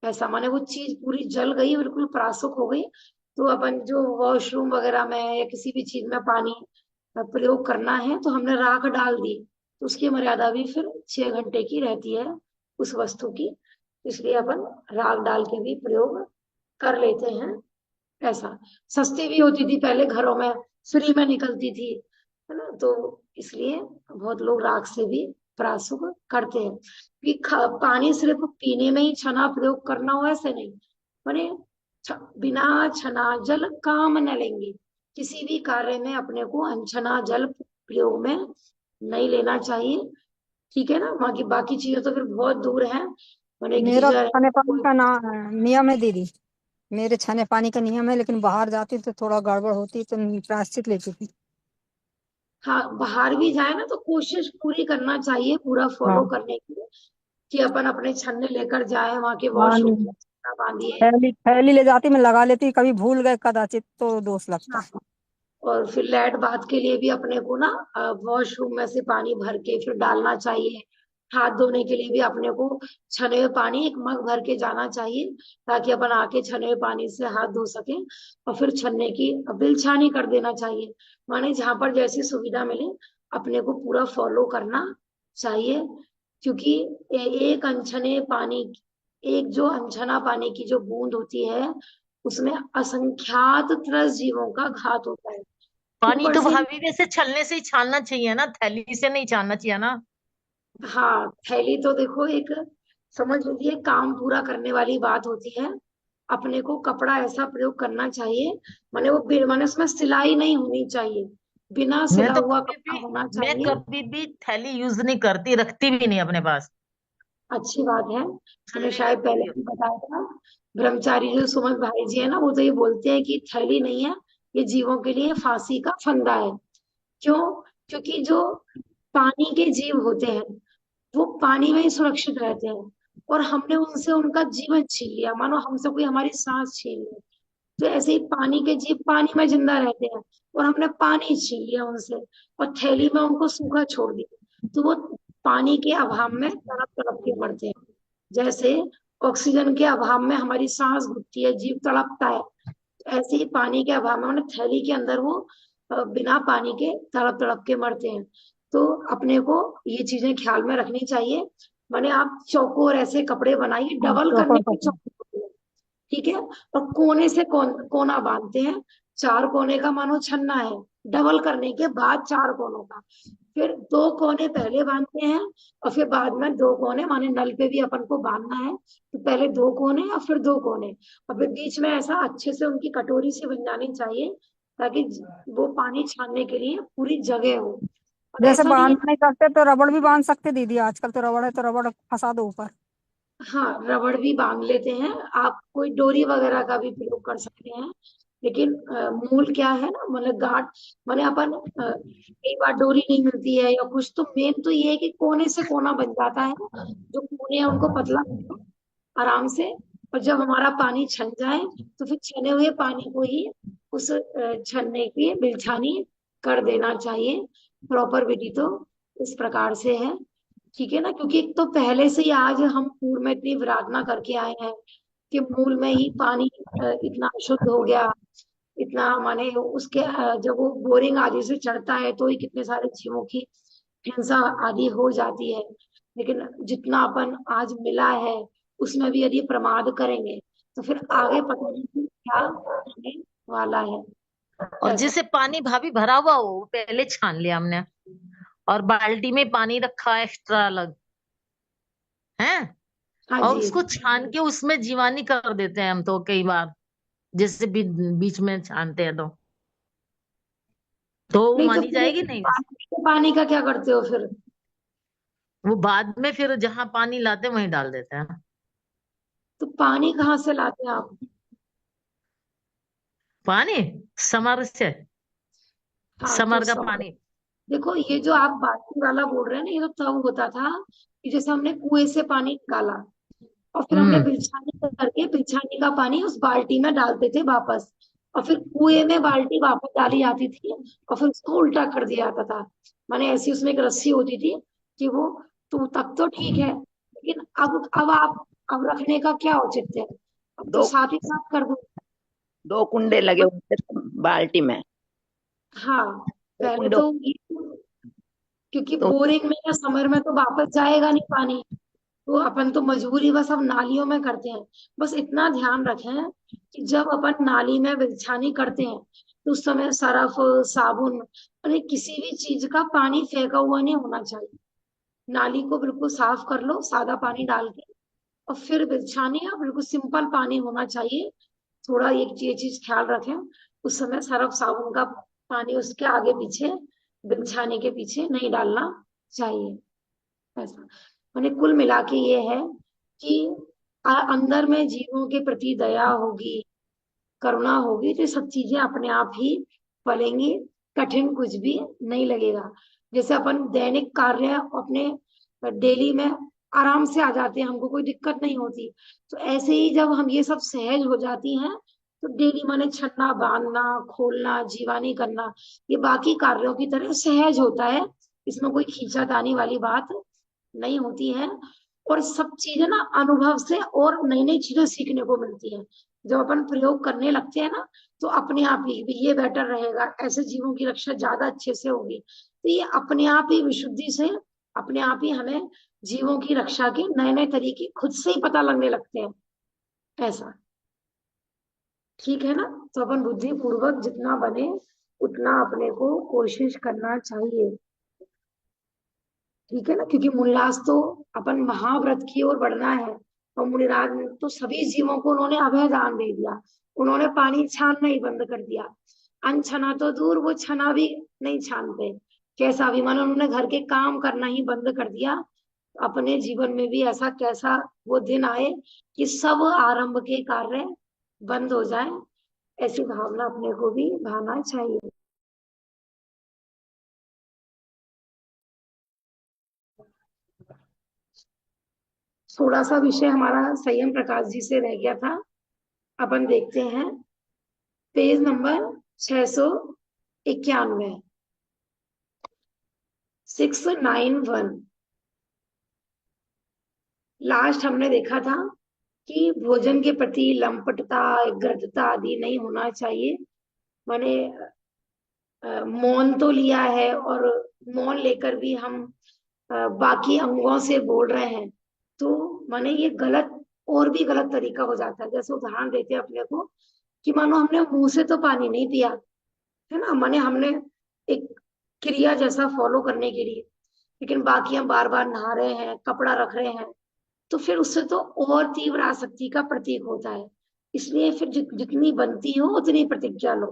ऐसा माने वो चीज पूरी जल गई, बिल्कुल प्रासुक हो गई, तो अपन जो वॉशरूम वगैरह में या किसी भी चीज में पानी प्रयोग करना है तो हमने राख डाल दी, तो उसकी मर्यादा भी फिर 6 घंटे की रहती है उस वस्तु की। इसलिए अपन राख डाल के भी प्रयोग कर लेते हैं, ऐसा। सस्ती भी होती थी पहले, घरों में फ्री में निकलती थी, है ना। तो इसलिए बहुत लोग राख से भी प्रासुक करते हैं कि पानी सिर्फ पीने में ही छना प्रयोग करना हो ऐसे नहीं। माने बिना छना जल काम न लेंगे, किसी भी कार्य में अपने को अनछना जल प्रयोग में नहीं लेना चाहिए, ठीक है ना। बाकी बाकी चीजें तो फिर बहुत दूर है, माने मेरा गीजर छाने है पानी का ना नियम है दीदी। मेरे छाने पानी का नियम है, लेकिन बाहर जाती तो थोड़ा गड़बड़ होती तो प्रायश्चित लेती थी। हाँ, बाहर भी जाए ना तो कोशिश पूरी करना चाहिए, पूरा फॉलो हाँ करने की, कि अपन अपने छन्ने लेकर जाए, वहां के हाँ, वॉशरूम में छन्ना बांधिए। थैली थैली ले जाती, मैं लगा लेती, कभी भूल गए कदाचित तो दोष लगता है। हाँ, और फिर लैट बाथ के लिए भी अपने को ना वॉशरूम में से पानी भर के फिर डालना चाहिए। हाथ धोने के लिए भी अपने को छने हुए पानी एक मग भर के जाना चाहिए, ताकि अपन आके छने हुए पानी से हाथ धो सके। और फिर छन्ने की बिलछानी कर देना चाहिए। माने जहां पर जैसी सुविधा मिले अपने को पूरा फॉलो करना चाहिए। क्योंकि एक अनछने पानी, एक जो अनछना पानी की जो बूंद होती है, उसमें असंख्यात त्रस्त जीवों का घात होता है। पानी ऊपर तो से, भाभी वैसे छलने से ही छानना चाहिए ना, थैली से नहीं छानना चाहिए ना। हाँ, थैली तो देखो एक, समझ लीजिए काम पूरा करने वाली बात होती है। अपने को कपड़ा ऐसा प्रयोग करना चाहिए, माने माने उसमें सिलाई नहीं होनी चाहिए, बिना मैं सिला तो हुआ कभी कपड़ा भी होना मैं चाहिए। कभी भी थैली यूज नहीं करती, रखती भी नहीं अपने पास। अच्छी बात है, मैंने छलने शायद लगती पहले हूँ। भी बताया था। ब्रह्मचारी जो सुमन भाई जी है ना, वो तो ये बोलते हैं कि थैली नहीं है, ये जीवों के लिए फांसी का फंदा है। क्यों? क्योंकि जो पानी के जीव होते हैं वो पानी में ही सुरक्षित रहते हैं, और हमने उनसे उनका जीवन छीन लिया, मानो हमसे कोई हमारी सांस छीन ली। तो ऐसे ही पानी के जीव पानी में जिंदा रहते हैं, और हमने पानी छीन लिया उनसे, और थैली में उनको सूखा छोड़ दिया, तो वो पानी के अभाव में तड़प तड़प के मरते हैं। जैसे ऑक्सीजन के अभाव में हमारी सांस घुटती है, जीव तड़पता है, ऐसे ही पानी के अभाव में उन्हें थैली के अंदर वो बिना पानी के तड़प तड़प के मरते हैं। तो अपने को ये चीजें ख्याल में रखनी चाहिए। माने आप चौकोर ऐसे कपड़े बनाइए, हाँ, डबल करने चौकोर के कपड़ा। चौकोर, ठीक है। और कोने से कोना बांधते हैं, 4 कोने का मानो छन्ना है, डबल करने के बाद 4 कोनों का, फिर 2 कोने पहले बांधते हैं, और फिर बाद में 2 कोने, माने नल पे भी अपन को बांधना है, तो पहले 2 कोने और फिर 2 कोने, और फिर बीच में ऐसा अच्छे से उनकी कटोरी से बन जानी चाहिए, ताकि वो पानी छानने के लिए पूरी जगह हो। और जैसे ऐसा नहीं है, बांध नहीं करते तो रबड़ भी बांध सकते दीदी, आजकल तो रबड़ है तो रबड़ फंसा दो ऊपर। हाँ, रबड़ भी बांध लेते हैं, आप कोई डोरी वगैरह का भी प्रयोग कर सकते हैं। लेकिन मूल क्या है ना, मतलब गांठ, माने अपन कई बार डोरी नहीं मिलती है या कुछ, तो मेन तो ये है कि कोने से कोना बन जाता है, जो कोने हैं उनको पतला कर दो, आराम से और जब हमारा पानी छन जाए तो फिर छने हुए पानी को ही उस छनने की बिलछानी कर देना चाहिए। प्रॉपर विधि तो इस प्रकार से है, ठीक है ना। क्योंकि एक तो पहले से ही आज हम पूर्व में इतनी विराधना करके आए हैं कि मूल में ही पानी इतना अशुद्ध हो गया, इतना माने उसके जब वो बोरिंग आदि से चढ़ता है तो ही कितने सारे जीवों की हिंसा आदि हो जाती है। लेकिन जितना अपन आज मिला है उसमें भी यदि प्रमाद करेंगे तो फिर आगे पता नहीं क्या होने वाला है। और ऐसा। जिसे पानी भाभी भरा हुआ हो वो पहले छान लिया हमने, और बाल्टी में पानी रखा एक्स्ट्रा अलग है, हाँ और जी। उसको छान के उसमें जीवानी कर देते हैं हम तो कई बार, जैसे बीच में छानते हैं तो वो नहीं तो मानी फिर जाएगी नहीं। पानी का क्या करते हो फिर? वो बाद में फिर जहां पानी लाते हैं वहीं डाल देते हैं। तो पानी कहाँ से लाते हैं आप? पानी समर से, हाँ तो समर का समझ। पानी। देखो ये जो आप बाल्टी वाला बोल रहे हैं ना, ये तो तब होता था कि जैसे हमने कुएं से पानी निकाला और फिर हमने हम्म। बिलछानी करके बिलछानी का पानी उस बाल्टी में डालते थे वापस, और फिर कुएं में बाल्टी वापस डाली जाती थी और फिर उसको उल्टा कर दिया जाता था। माने ऐसी उसमें एक रस्सी होती थी कि वो, तो तब तो ठीक है, लेकिन अब आप अब रखने का क्या औचित्य है? अब तो दो साथ ही साथ कर दो। 2 कुंडे लगे और होते थे बाल्टी में। हाँ, 2 पहले कुंडों तो ये, क्योंकि तो बोरिंग में या समर में तो वापस जाएगा नहीं पानी, तो अपन तो मजबूरी बस अब नालियों में करते हैं। बस इतना ध्यान रखें कि जब अपन नाली में बिलछानी करते हैं तो उस समय सरफ, साबुन और किसी भी चीज का पानी फेंका हुआ नहीं होना चाहिए। नाली को बिल्कुल साफ कर लो सादा पानी डाल के, और फिर बिलछानी या बिल्कुल सिंपल पानी होना चाहिए। थोड़ा ये चीज ख्याल रखें, उस समय सरफ साबुन का पानी उसके आगे पीछे बिलछाने के पीछे नहीं डालना चाहिए। ऐसा मैंने कुल मिला के ये है कि अंदर में जीवों के प्रति दया होगी, करुणा होगी तो ये सब चीजें अपने आप ही फलेंगी। कठिन कुछ भी नहीं लगेगा। जैसे अपन दैनिक कार्य अपने डेली में आराम से आ जाते हैं, हमको कोई दिक्कत नहीं होती, तो ऐसे ही जब हम ये सब सहज हो जाती हैं तो डेली माने छन्ना बांधना, खोलना, जीवानी करना, ये बाकी कार्यों की तरह सहज होता है। इसमें कोई खींचातानी वाली बात नहीं होती है। और सब चीजें ना अनुभव से और नई नई चीजें सीखने को मिलती हैं। जब अपन प्रयोग करने लगते हैं ना तो अपने आप ही भी ये बेटर रहेगा, ऐसे जीवों की रक्षा ज्यादा अच्छे से होगी, तो ये अपने आप ही विशुद्धि से अपने आप ही हमें जीवों की रक्षा के नए नए तरीके खुद से ही पता लगने लगते हैं। ऐसा ठीक है ना। तो अपन बुद्धि पूर्वक जितना बने उतना अपने को कोशिश करना चाहिए, ठीक है ना। क्योंकि मुनिराज तो अपन महाव्रत की ओर बढ़ना है, और मुनिराज ने तो सभी जीवों को उन्होंने अभय दान दे दिया। उन्होंने पानी छानना ही बंद कर दिया। अनछना तो दूर, वो छना भी नहीं छानते। कैसा भी मानो उन्होंने घर के काम करना ही बंद कर दिया। अपने जीवन में भी ऐसा कैसा वो दिन आए कि सब आरंभ के कार्य बंद हो जाए, ऐसी भावना अपने को भी भाना चाहिए। थोड़ा सा विषय हमारा संयम प्रकाश जी से रह गया था, अपन देखते हैं पेज नंबर 691, 691। लास्ट हमने देखा था कि भोजन के प्रति लंपटता, ग्रद्धता आदि नहीं होना चाहिए। माने मौन तो लिया है और मौन लेकर भी हम बाकी अंगों से बोल रहे हैं, तो माने ये गलत, और भी गलत तरीका हो जाता है। जैसे उदाहरण देते हैं अपने को कि मानो हमने मुंह से तो पानी नहीं पिया है ना, माने हमने एक क्रिया जैसा फॉलो करने के लिए, लेकिन बाकी हम बार बार नहा रहे हैं, कपड़ा रख रहे हैं, तो फिर उससे तो और तीव्र आसक्ति का प्रतीक होता है। इसलिए फिर जितनी बनती हो उतनी प्रतिज्ञा लो,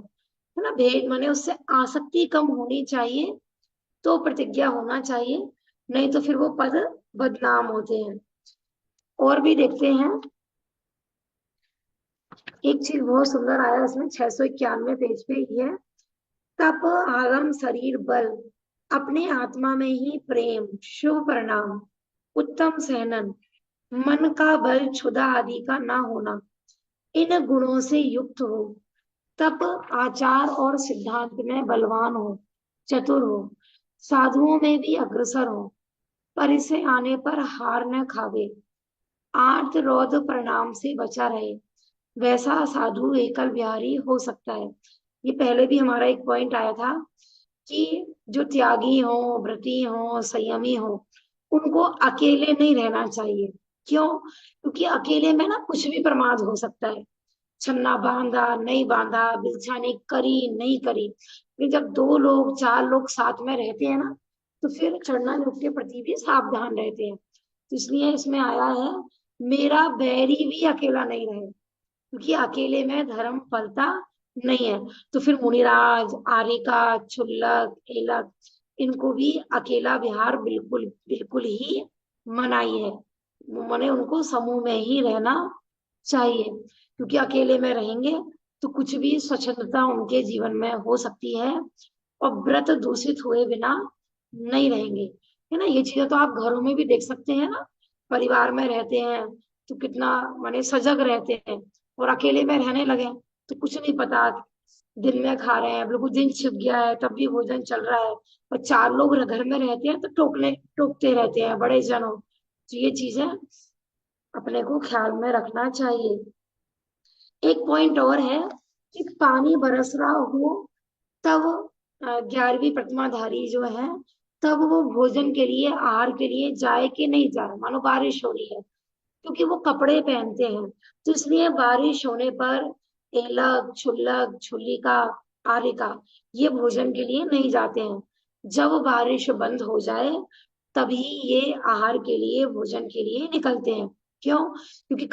है ना। भेद माने उससे आसक्ति कम होनी चाहिए तो प्रतिज्ञा होना चाहिए, नहीं तो फिर वो पद बदनाम होते हैं। और भी देखते हैं, एक चीज बहुत सुंदर आया इसमें 691 पेज पे, ये है तप आगम शरीर बल, अपने आत्मा में ही प्रेम, शुभ परिणाम, उत्तम सहनन, मन का बल क्षुधा आदि का ना होना, इन गुणों से युक्त हो, तब आचार और सिद्धांत में बलवान हो, चतुर हो, साधुओं में भी अग्रसर हो, पर इसे आने पर हार न खावे, आर्त रौद्र परिणाम से बचा रहे, वैसा साधु एकल विहारी हो सकता है। ये पहले भी हमारा एक पॉइंट आया था कि जो त्यागी हो, व्रती हो, संयमी हो, उनको अकेले नहीं रहना चाहिए। क्यों? क्योंकि अकेले में ना कुछ भी प्रमाद हो सकता है। छन्ना बांधा नहीं बांधा, बिलछानी करी नहीं करी, लेकिन जब 2 लोग 4 लोग साथ में रहते हैं ना, तो फिर चढ़ना रुख के प्रति भी सावधान रहते हैं। तो इसलिए इसमें आया है, मेरा बैरी भी अकेला नहीं रहे, क्योंकि अकेले में धर्म फलता नहीं है। तो फिर मुनिराज, आरिका, क्षुल्लक, एलक, इनको भी अकेला विहार बिल्कुल बिल्कुल ही मनाही है। माने उनको समूह में ही रहना चाहिए, क्योंकि अकेले में रहेंगे तो कुछ भी स्वच्छंदता उनके जीवन में हो सकती है, और व्रत दूषित हुए बिना नहीं रहेंगे, है ना। ये चीजें तो आप घरों में भी देख सकते हैं ना, परिवार में रहते हैं तो कितना माने सजग रहते हैं, और अकेले में रहने लगे तो कुछ नहीं पता, दिन में खा रहे हैं, बिल्कुल दिन छिप गया है तब भी भोजन चल रहा है, और 4 लोग घर में रहते हैं तो टोकते रहते हैं बड़े जनों। तो ये चीजें अपने को ख्याल में रखना चाहिए। एक पॉइंट और है कि पानी बरस रहा हो तब 11वीं प्रतिमाधारी जो है, तब वो भोजन के लिए, आहार के लिए जाए कि नहीं जाए। मानो बारिश हो रही है, क्योंकि वो कपड़े पहनते हैं, तो इसलिए बारिश होने पर एलक, क्षुल्लक, क्षुल्लिका, आरिका ये भोजन के लिए नहीं जाते हैं। जब बारिश बंद हो जाए तभी ये आहार के लिए, भोजन के लिए निकलते हैं। क्यों? क्योंकि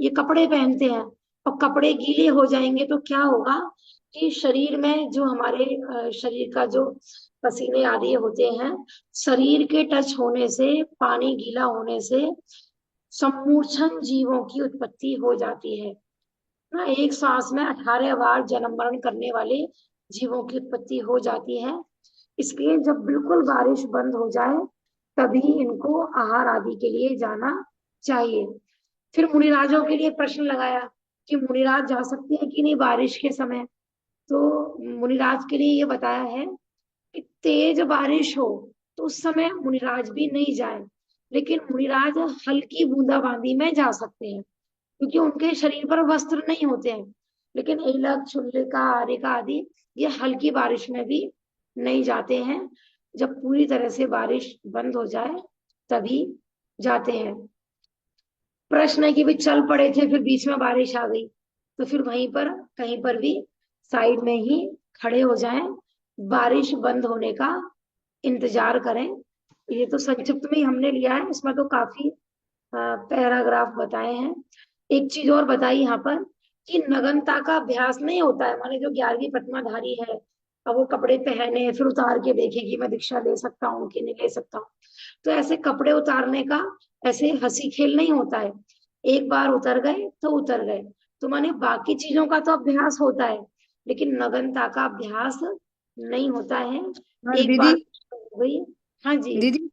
ये कपड़े पहनते हैं, और कपड़े गीले हो जाएंगे तो क्या होगा कि शरीर में जो हमारे शरीर का जो पसीने आदि होते हैं, शरीर के टच होने से, पानी गीला होने से सम्मूर्छन जीवों की उत्पत्ति हो जाती है ना। एक सांस में 18 बार जन्म मरण करने वाले जीवों की उत्पत्ति हो जाती है। इसलिए जब बिल्कुल बारिश बंद हो जाए तभी इनको आहार आदि के लिए जाना चाहिए। फिर मुनिराजों के लिए प्रश्न लगाया कि मुनिराज जा सकते हैं कि नहीं बारिश के समय। तो मुनिराज के लिए ये बताया है कि तेज बारिश हो तो उस समय मुनिराज भी नहीं जाए, लेकिन मुनिराज हल्की बूंदाबांदी में जा सकते हैं, क्योंकि उनके शरीर पर वस्त्र नहीं होते हैं। लेकिन एलक, क्षुल्लिका, आरिका आदि ये हल्की बारिश में भी नहीं जाते हैं, जब पूरी तरह से बारिश बंद हो जाए तभी जाते हैं। प्रश्न है कि भी चल पड़े थे, फिर बीच में बारिश आ गई, तो फिर वहीं पर कहीं पर भी साइड में ही खड़े हो जाएं, बारिश बंद होने का इंतजार करें। ये तो संक्षिप्त में ही हमने लिया है, इसमें तो काफी पैराग्राफ बताए हैं। एक चीज और बताई यहाँ पर कि नग्नता का अभ्यास नहीं होता है। माने जो 11वीं प्रतिमाधारी है, अब वो कपड़े पहने फिर उतार के देखे कि मैं दीक्षा ले सकता हूँ कि नहीं ले सकता हूँ, तो ऐसे कपड़े उतारने का ऐसे हंसी खेल नहीं होता है। एक बार उतर गए तो उतर गए, तो माने बाकी चीजों का तो अभ्यास होता है, लेकिन नग्नता का अभ्यास नहीं होता है। हाँ एक दीदी, बार हो गई। हाँ जी। दीदी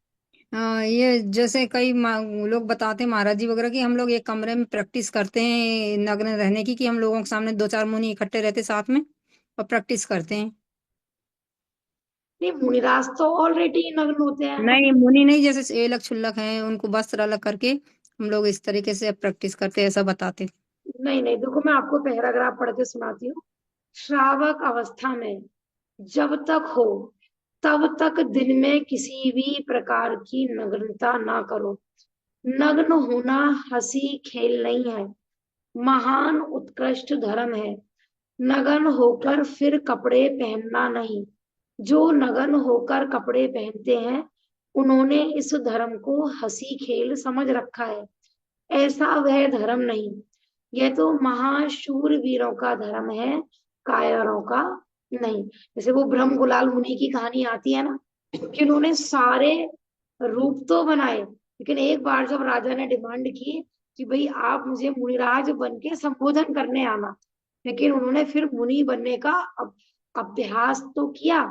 ये जैसे कई लोग बताते हैं महाराज जी वगैरह कि हम लोग एक कमरे में प्रैक्टिस करते हैं नग्न रहने की, कि हम लोगों के सामने 2-4 मुनि इकट्ठे रहते साथ में और प्रैक्टिस करते हैं। नहीं, मुनिराज तो ऑलरेडी नग्न होते हैं। नहीं मुनि नहीं, जैसे एलक छुल्लक हैं उनको वस्त्र अलग करके हम लोग इस तरीके से प्रैक्टिस करते हैं, ऐसा बताते। नहीं नहीं, देखो मैं आपको पैराग्राफ पढ़ के सुनाती हूँ। श्रावक अवस्था में जब तक हो तब तक दिन में किसी भी प्रकार की नग्नता ना करो। नग्न होना हंसी खेल नहीं है, महान उत्कृष्ट धर्म है। नग्न होकर फिर कपड़े पहनना नहीं। जो नग्न होकर कपड़े पहनते हैं उन्होंने इस धर्म को हंसी खेल समझ रखा है। ऐसा वह धर्म नहीं, यह तो महाशूर वीरों का धर्म है, कायरों का नहीं। जैसे वो ब्रह्म गुलाल मुनि की कहानी आती है ना, कि उन्होंने सारे रूप तो बनाए, लेकिन एक बार जब राजा ने डिमांड की कि भाई आप मुझे मुनिराज बन के संबोधन करने आना, लेकिन उन्होंने फिर मुनि बनने का अभ्यास तो किया,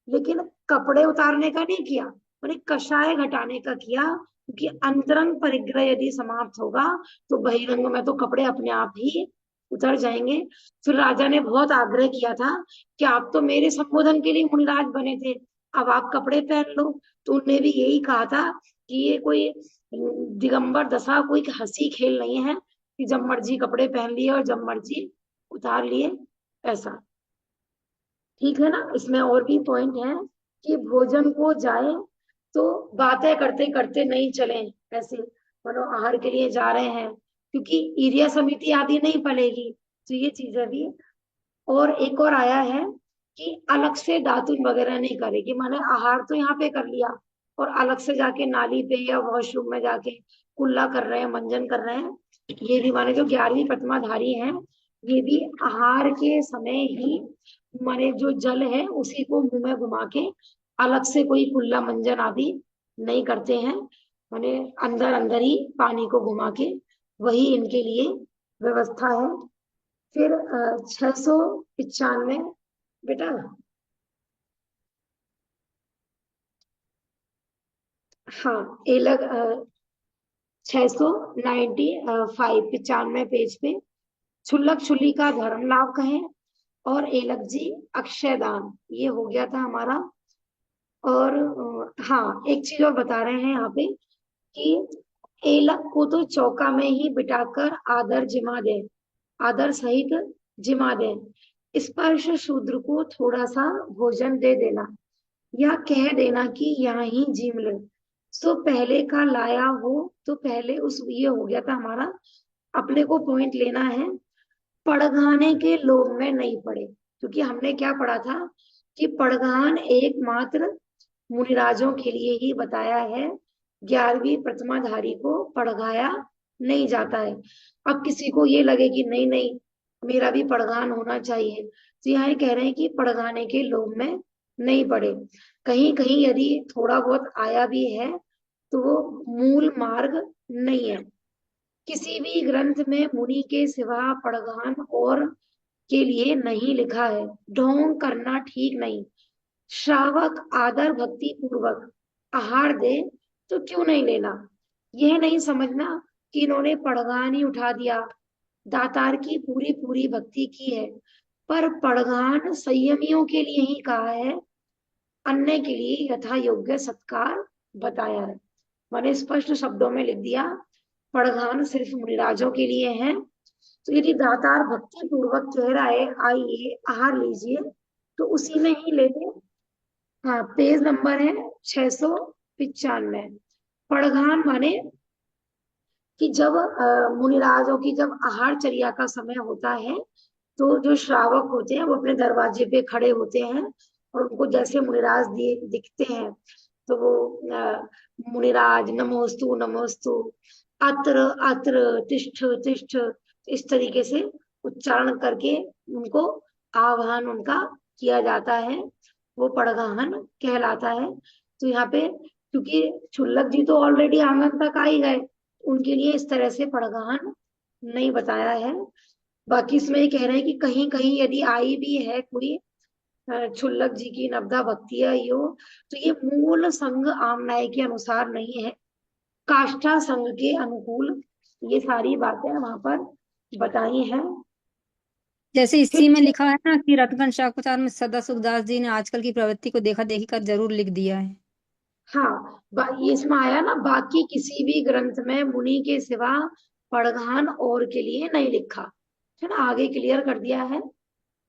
लेकिन कपड़े उतारने का नहीं किया। मैंने कषाय घटाने का किया, क्योंकि अंतरंग परिग्रह यदि समाप्त होगा तो बहिरंग में तो कपड़े अपने आप ही उतर जाएंगे। फिर राजा ने बहुत आग्रह किया था कि आप तो मेरे संबोधन के लिए मुनिराज बने थे, अब आप कपड़े पहन लो। तो उनने भी यही कहा था कि ये कोई दिगंबर दशा, कोई हंसी खेल नहीं है कि जब मर्जी कपड़े पहन लिए और जब मर्जी उतार लिए, ऐसा। ठीक है ना। इसमें और भी पॉइंट है कि भोजन को जाए तो बातें करते करते नहीं चले, ऐसे मानो आहार के लिए जा रहे हैं, क्योंकि ईर्ष्या समिति आदि नहीं पलेगी। तो ये चीजें भी। और एक और आया है कि अलग से दातुन वगैरह नहीं करेगी, माने आहार तो यहाँ पे कर लिया और अलग से जाके नाली पे या वॉशरूम में जाके कुल्ला कर रहे हैं, मंजन कर रहे हैं। ये भी माने जो 11वीं प्रतिमाधारी हैं, ये भी आहार के समय ही माने जो जल है उसी को मुंह में घुमा के अलग से कोई कुल्ला मंजन आदि नहीं करते हैं, माने अंदर अंदर ही पानी को घुमा के वही इनके लिए व्यवस्था है। फिर 695 बेटा, हाँ एलग 695 95 पेज पे क्षुल्लक छुली का धर्म लाभ कहें और एलक जी अक्षयदान, ये हो गया था हमारा। और हाँ एक चीज और बता रहे हैं यहाँ पे कि एलक को तो चौका में ही बिठाकर आदर जिमा दे, आदर सहित जिमा दे। स्पर्श शूद्र को थोड़ा सा भोजन दे देना या कह देना कि यहाँ ही जिम ले। सो पहले का लाया हो तो पहले उस, ये हो गया था हमारा। अपने को पॉइंट लेना है, पड़घाने के लोभ में नहीं पड़े, क्योंकि हमने क्या पढ़ा था कि पड़घान एकमात्र मुनिराजों के लिए ही बताया है, 11वीं प्रतिमाधारी को पड़घाया नहीं जाता है। अब किसी को ये लगे कि नहीं नहीं मेरा भी पड़घान होना चाहिए, तो यहाँ कह रहे हैं कि पड़घाने के लोभ में नहीं पड़े। कहीं कहीं यदि थोड़ा बहुत आया भी है तो वो मूल मार्ग नहीं है। किसी भी ग्रंथ में मुनि के सिवा पड़घान और के लिए नहीं लिखा है। ढोंग करना ठीक नहीं। श्रावक आदर भक्ति पूर्वक आहार दे तो क्यों नहीं लेना। यह नहीं समझना कि इन्होंने पड़घान ही उठा दिया, दातार की पूरी पूरी भक्ति की है, पर पड़घान संयमियों के लिए ही कहा है, अन्य के लिए यथा योग्य सत्कार बताया है। मैंने स्पष्ट शब्दों में लिख दिया, पड़घान सिर्फ मुनिराजों के लिए है। तो यदि दातार भक्ति पूर्वक कह रहा है आइए आहार लीजिए तो उसी में ही लेते। हाँ पेज नंबर है 695। पड़घान माने कि जब मुनिराजों की जब आहार चर्या का समय होता है तो जो श्रावक होते हैं वो अपने दरवाजे पे खड़े होते हैं और उनको जैसे मुनिराज दिखते हैं तो वो मुनिराज नमोस्तु नमोस्तु, अत्र अत्र, तिष्ठ तिष्ठ, इस तरीके से उच्चारण करके उनको आह्वान उनका किया जाता है, वो पड़घान कहलाता है। तो यहाँ पे क्योंकि क्षुल्लक जी तो ऑलरेडी आंगन तक आ ही गए, उनके लिए इस तरह से पड़घान नहीं बताया है। बाकी इसमें ये कह रहे हैं कि कहीं कहीं यदि आई भी है कोई क्षुल्लक जी की नवदा भक्ति है यो, तो ये मूल संघ आमनाय के अनुसार नहीं है, काष्ठा संघ के अनुकूल ये सारी बातें वहां पर बताई हैं। जैसे इसी में लिखा है ना कि रत्नगण शाकोचार में सदा सुखदास जी ने आजकल की प्रवृत्ति को देखा देखी कर जरूर लिख दिया है। हाँ ये इसमें आया ना, बाकी किसी भी ग्रंथ में मुनि के सिवा पड़घान और के लिए नहीं लिखा है ना, आगे क्लियर कर दिया है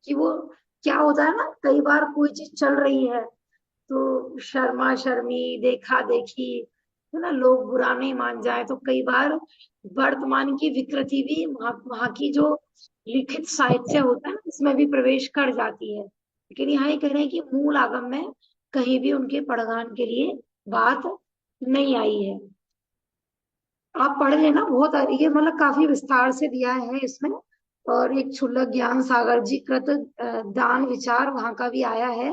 कि वो क्या होता है ना, कई बार कोई चीज चल रही है तो शर्मा शर्मी देखा देखी है ना, लोग बुरा नहीं मान जाए, तो कई बार वर्तमान की विकृति भी वहां की जो लिखित साहित्य होता है ना इसमें भी प्रवेश कर जाती है। लेकिन यहाँ ये कह रहे हैं कि मूल आगम में कहीं भी उनके पड़घान के लिए बात नहीं आई है। आप पढ़ लेना, बहुत ये मतलब काफी विस्तार से दिया है इसमें। और एक क्षुल्लक ज्ञान सागर जी कृत दान विचार वहां का भी आया है,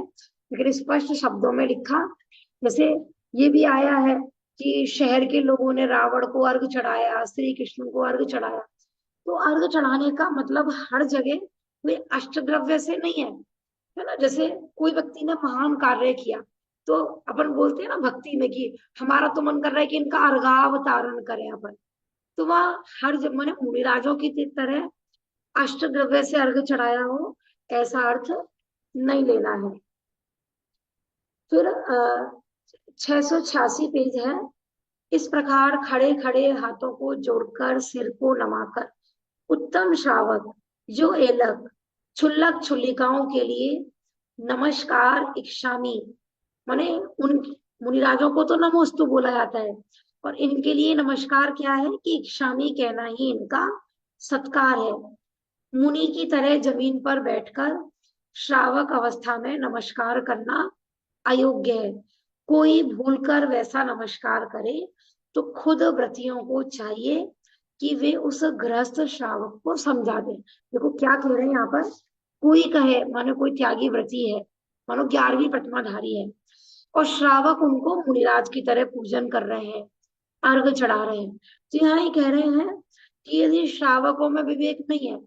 लेकिन स्पष्ट शब्दों में लिखा। जैसे ये भी आया है कि शहर के लोगों ने रावण को अर्घ चढ़ाया, श्री कृष्ण को अर्घ चढ़ाया। तो अर्घ चढ़ाने का मतलब हर जगह कोई अष्टद्रव्य से नहीं है, है ना। जैसे कोई व्यक्ति ने महान कार्य किया तो अपन बोलते हैं ना भक्ति में कि हमारा तो मन कर रहा है कि इनका अर्घावतारण करें अपन, तो वह हर मैंने मुनिराजों की तरह अष्टद्रव्य से अर्घ चढ़ाया हो ऐसा अर्थ नहीं लेना है। फिर 686 पेज है। इस प्रकार खड़े खड़े हाथों को जोड़कर सिर को नमाकर उत्तम श्रावक जो एलक क्षुल्लक क्षुल्लिकाओं के लिए नमस्कार इक्षामी, माने उन मुनिराजों को तो नमोस्तु बोला जाता है, और इनके लिए नमस्कार क्या है कि इक्षामी कहना ही इनका सत्कार है। मुनि की तरह जमीन पर बैठकर श्रावक अवस्था में नमस्कार करना अयोग्य है। कोई भूलकर वैसा नमस्कार करे तो खुद व्रतियों को चाहिए कि वे उस गृहस्थ श्रावक को समझा दें। देखो क्या कह रहे हैं यहाँ पर, कोई कहे मानो कोई त्यागी व्रती है, मानो 11वीं पटमाधारी है, और श्रावक उनको मुनिराज की तरह पूजन कर रहे हैं, अर्घ चढ़ा रहे हैं, तो यहाँ ये कह रहे हैं कि यदि श्रावकों में विवेक नहीं है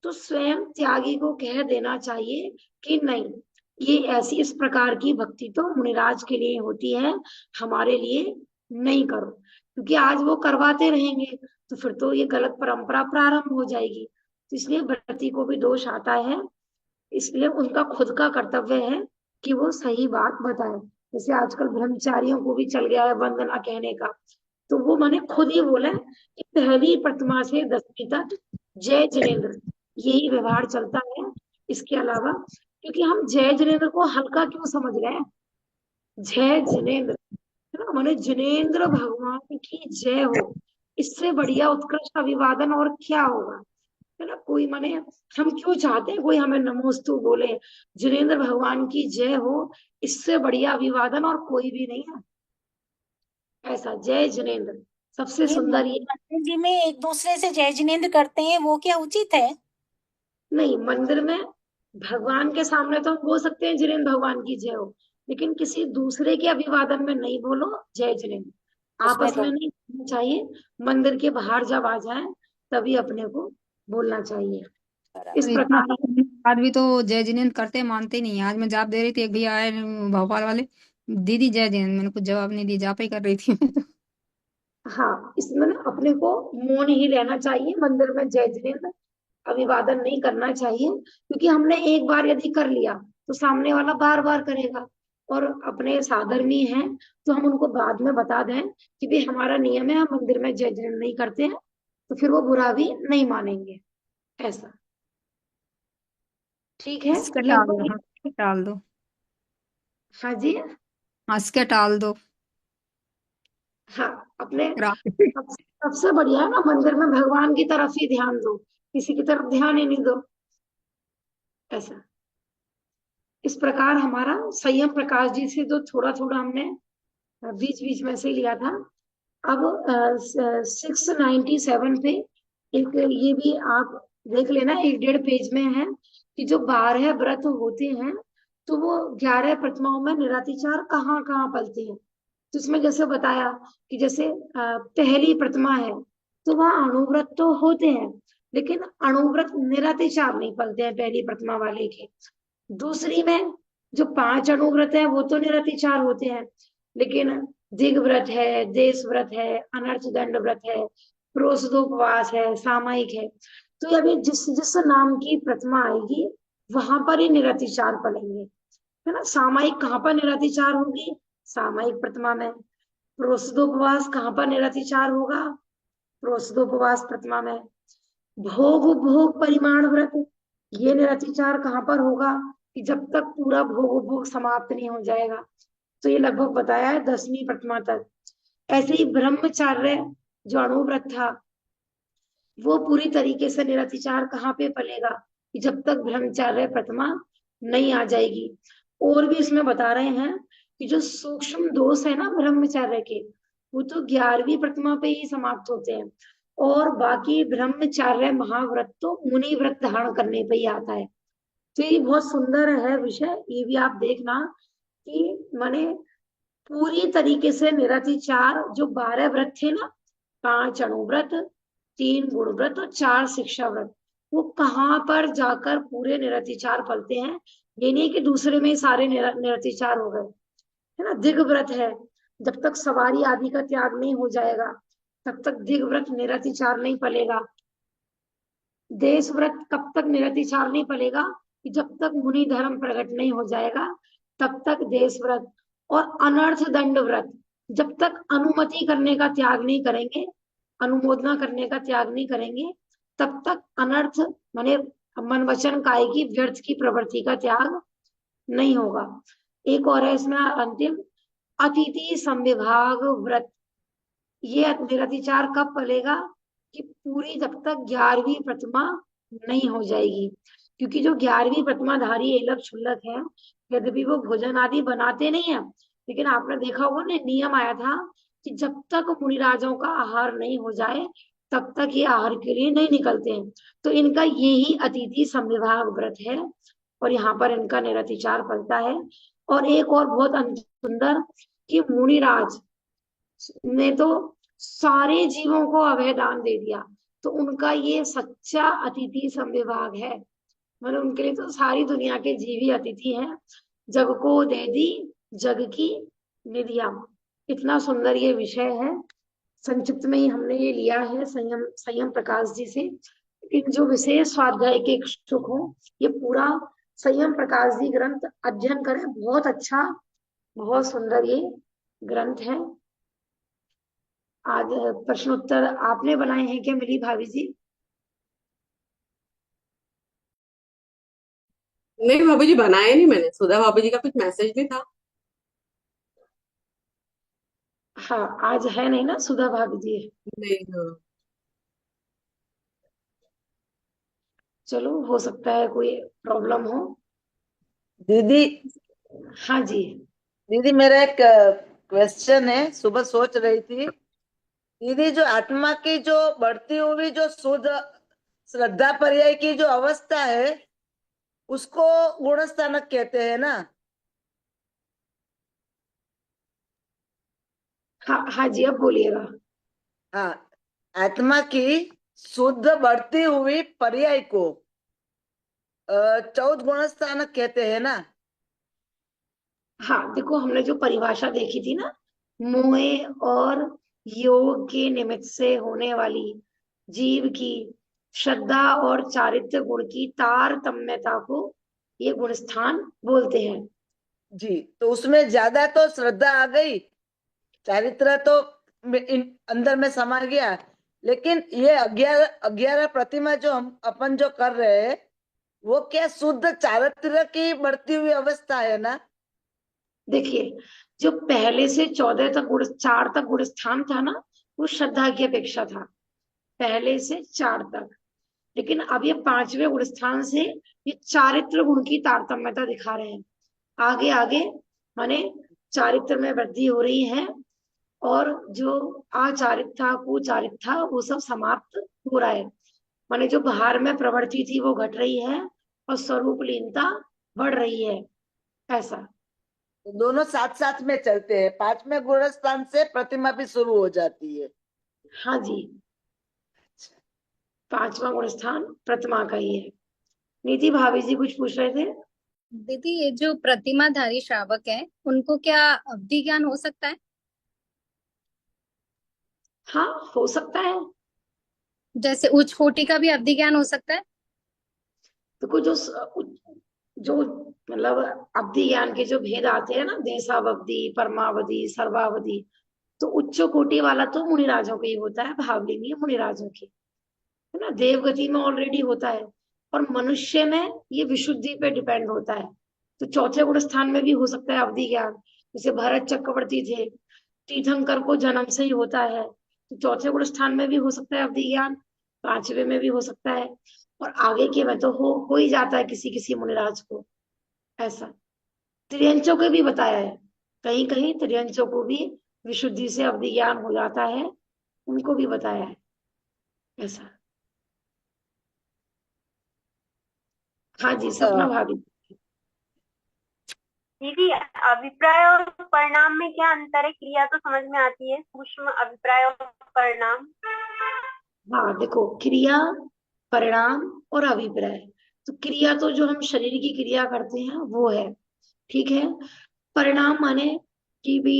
तो स्वयं त्यागी को कह देना चाहिए कि नहीं, ये ऐसी इस प्रकार की भक्ति तो मुनिराज के लिए होती है, हमारे लिए नहीं करो। क्योंकि आज वो करवाते रहेंगे तो फिर तो ये गलत परंपरा प्रारंभ हो जाएगी, तो इसलिए व्रती को भी दोष आता है। इसलिए उनका खुद का कर्तव्य है कि वो सही बात बताए। जैसे आजकल ब्रह्मचारियों को भी चल गया है वंदना कहने का, तो वो मैंने खुद ही बोला कि पहली प्रतिमा से 10वीं तक जय जिनेन्द्र, यही व्यवहार चलता है। इसके अलावा क्योंकि हम जय जिनेन्द्र को हल्का क्यों समझ रहे हैं, जय जिनेन्द्र है ना, माने जिनेन्द्र भगवान की जय हो, इससे बढ़िया उत्कृष्ट अभिवादन और क्या होगा, है ना। कोई माने हम क्यों चाहते हैं कोई हमें नमोस्तु बोले, जिनेन्द्र भगवान की जय हो, इससे बढ़िया अभिवादन और कोई भी नहीं है। ऐसा जय जिनेन्द्र सबसे सुंदर ये। मंदिर जी में एक दूसरे से जय जिनेन्द्र करते हैं, वो क्या उचित है? नहीं, मंदिर में भगवान के सामने तो हम बोल सकते हैं जिनेन्द्र भगवान की जय हो, लेकिन किसी दूसरे के अभिवादन में नहीं बोलो जय जिनेन्द्र, आपस में नहीं बोलना चाहिए। मंदिर के बाहर जब आ जाए तभी अपने को बोलना चाहिए। इस इतना प्रकार बाद भी तो जय जिनेन्द्र करते मानते नहीं। आज मैं जाप दे रही थी, एक भैया आए भोपाल वाले, दीदी जय जिनेन्द्र, मैंने कुछ जवाब नहीं दिया, जाप ही कर रही थी। हाँ, इसमें ना अपने को मौन ही रहना चाहिए, मंदिर में जय जिनेन्द्र अभिवादन नहीं करना चाहिए, क्योंकि हमने एक बार यदि कर लिया तो सामने वाला बार बार करेगा, और अपने साधर्मी हैं तो हम उनको बाद में बता दें कि भाई हमारा नियम है, हम मंदिर में जय जिनेन्द्र नहीं करते हैं, तो फिर वो बुरा भी नहीं मानेंगे। ऐसा ठीक है। हंस के टाल दो, लगभग हंस के टाल दो, हाँ जी, हंस के टाल दो। हाँ अपने रा- सबसे बढ़िया है ना, मंदिर में भगवान की तरफ ही ध्यान दो, किसी की तरफ ध्यान ही नहीं दो। ऐसा इस प्रकार हमारा संयम प्रकाश जी से जो थोड़ा थोड़ा हमने बीच बीच में से लिया था। अब 697 पे एक ये भी आप देख लेना, 1.5 पेज में है कि जो 12 व्रत होते हैं तो वो 11 प्रतिमाओं में निरातिचार कहाँ कहाँ पलते हैं। तो इसमें जैसे बताया कि जैसे पहली प्रतिमा है तो वह अणुव्रत तो होते हैं, लेकिन अणुव्रत निरातिचार नहीं पलते हैं पहली प्रतिमा वाले के। दूसरी में जो 5 अणुव्रत है वो तो निरातिचार होते हैं, लेकिन दिग व्रत है, देश व्रत है, अनर्थ दंड व्रत है, प्रोषदोपवास है, सामायिक है, तो अभी जिस जिस नाम की प्रतिमा आएगी वहां पर ही निरातिचार पलेंगे, है ना। सामायिक कहाँ पर निरातिचार होगी, सामायिक प्रतिमा में। प्रोषदोपवास कहाँ पर निरातिचार होगा, प्रोषदोपवास प्रतिमा में। भोग उपभोग परिमाण व्रत, ये निरातिचार कहाँ पर होगा कि जब तक पूरा भोग उपभोग समाप्त नहीं हो जाएगा, तो ये लगभग बताया है 10वीं प्रतिमा तक। ऐसे ही ब्रह्मचार्य जो अणुव्रत था वो पूरी तरीके से निरातिचार कहाँ पे पलेगा कि जब तक ब्रह्मचार्य प्रतिमा नहीं आ जाएगी। और भी इसमें बता रहे हैं कि जो सूक्ष्म दोष है ना ब्रह्मचार्य के, वो तो 11वीं प्रतिमा पे ही समाप्त होते हैं, और बाकी ब्रह्मचार्य महाव्रत तो मुनि व्रत धारण करने पे ही आता है। तो ये बहुत सुंदर है विषय, ये भी आप देखना कि माने पूरी तरीके से निरातिचार जो 12 व्रत थे ना, 5 अणुव्रत, 3 गुण व्रत और 4 शिक्षा व्रत, वो कहाँ पर जाकर पूरे निरातिचार पलते हैं। ये नहीं कि दूसरे में सारे निरातिचार हो गए, है ना। दिग व्रत है, जब तक सवारी आदि का त्याग नहीं हो जाएगा तब तक दिग व्रत निरतिचार नहीं पलेगा। देश व्रत कब तक निरतिचार नहीं पलेगा, कि जब तक मुनि धर्म प्रकट नहीं हो जाएगा तब तक देश व्रत। और अनर्थ दंड व्रत, जब तक अनुमति करने का त्याग नहीं करेंगे, अनुमोदना करने का त्याग नहीं करेंगे, तब तक अनर्थ माने मन वचन काय की व्यर्थ की प्रवृत्ति का त्याग नहीं होगा। एक और है इसमें अंतिम, अतिथि संविभाग व्रत। ये निरतिचार कब पलेगा, कि पूरी जब तक 11वीं प्रतिमा नहीं हो जाएगी। क्योंकि जो 11वीं प्रतिमाधारी एलक क्षुल्लक है, यद्यपि वो भोजन आदि बनाते नहीं है, लेकिन आपने देखा होगा ना, नियम आया था कि जब तक मुनिराजों का आहार नहीं हो जाए तब तक ये आहार के लिए नहीं निकलते हैं। तो इनका ये ही अतिथि संविभाग व्रत है, और यहाँ पर इनका निरतिचार पलता है। और एक और बहुत सुंदर, कि मुनिराज ने तो सारे जीवों को अभय दान दे दिया, तो उनका ये सच्चा अतिथि संविभाग है। मतलब उनके लिए तो सारी दुनिया के जीव ही अतिथि हैं। जग को दे दी जग की निधिया। इतना सुंदर ये विषय है। संक्षिप्त में ही हमने ये लिया है संयम प्रकाश जी से। इन जो विशेष स्वाध्याय के इच्छुक हो, ये पूरा संयम प्रकाश जी ग्रंथ अध्ययन करें। बहुत अच्छा, बहुत सुंदर ये ग्रंथ है। आज प्रश्नोत्तर आपने बनाए हैं क्या मिली भाभी जी? नहीं भाभी जी, बनाया नहीं मैंने। सुधा भाभी जी का कुछ मैसेज भी था। हाँ, आज है नहीं ना सुधा भाभी जी। नहीं, हाँ। चलो, हो सकता है कोई प्रॉब्लम हो। दीदी हाँ जी। दीदी मेरा एक क्वेश्चन है, सुबह सोच रही थी दीदी, जो आत्मा की जो बढ़ती हुई जो शुद्ध श्रद्धा पर्याय की जो अवस्था है उसको गुणस्थानक कहते हैं ना? हाँ हाँ जी, अब बोलिएगा। हाँ, आत्मा की शुद्ध बढ़ती हुई पर्याय को 14 गुणस्थानक कहते हैं ना? हाँ, देखो हमने जो परिभाषा देखी थी ना, मोह और योग के निमित्त से होने वाली जीव की श्रद्धा और चारित्र्य गुण की तारतम्यता को ये गुणस्थान बोलते हैं। जी, तो उसमें ज्यादा तो श्रद्धा आ गई, चारित्र तो अंदर में समा गया, लेकिन ये 11 प्रतिमा जो हम अपन जो कर रहे हैं वो क्या शुद्ध चारित्र की बढ़ती हुई अवस्था है ना? देखिए, जो पहले से 14 तक 4 तक गुणस्थान था ना, वो श्रद्धा की अपेक्षा था, पहले से 4 तक। लेकिन अब ये 5वें गुणस्थान से ये चारित्र गुण की तारतम्यता दिखा रहे हैं। आगे आगे माने चारित्र में वृद्धि हो रही है, और जो आचारित था कुचारित था वो सब समाप्त हो रहा है। माने जो बाहर में प्रवृत्ति थी वो घट रही है और स्वरूप लीनता बढ़ रही है, ऐसा। तो दोनों साथ साथ में चलते हैं। 5वें गुणस्थान से प्रतिमा भी शुरू हो जाती है। हाँ जी, 5वां गुणस्थान प्रतिमा का ही है। नीति भाभी जी कुछ पूछ रहे थे? दीदी, ये जो प्रतिमाधारी श्रावक है उनको क्या अवधि ज्ञान हो सकता है? हाँ, हो सकता है। जैसे उच्च कोटि का भी अवधि ज्ञान हो सकता है? देखो, जो मतलब अवधि ज्ञान के जो भेद आते हैं ना, देशावधि, परमावधि, सर्वावधि, तो उच्च कोटि वाला तो मुनिराजों के ही होता है, भावलिंगी मुनिराजों की, है ना। देवगति में ऑलरेडी होता है, और मनुष्य में ये विशुद्धि पे डिपेंड होता है। तो चौथे गुण स्थान में भी हो सकता है अवधि ज्ञान। जैसे भरत चक्रवर्ती थे, तीर्थंकर को जन्म से ही होता है, तो चौथे गुण स्थान में भी हो सकता है अवधि ज्ञान, 5वें में भी हो सकता है, और आगे के में तो हो ही जाता है किसी किसी मुनिराज को, ऐसा। त्रियंचों को भी बताया है, कहीं कहीं त्रियंचों को भी विशुद्धि से अवधि ज्ञान हो जाता है, उनको भी बताया है, ऐसा। हाँ जी, सपना भाभी। दीदी, अभिप्राय और परिणाम में क्या अंतर है? क्रिया तो समझ में आती है, सूक्ष्म अभिप्राय और परिणाम। हाँ देखो, क्रिया, परिणाम और अभिप्राय। तो क्रिया तो जो हम शरीर की क्रिया करते हैं वो है, ठीक है। परिणाम माने कि भी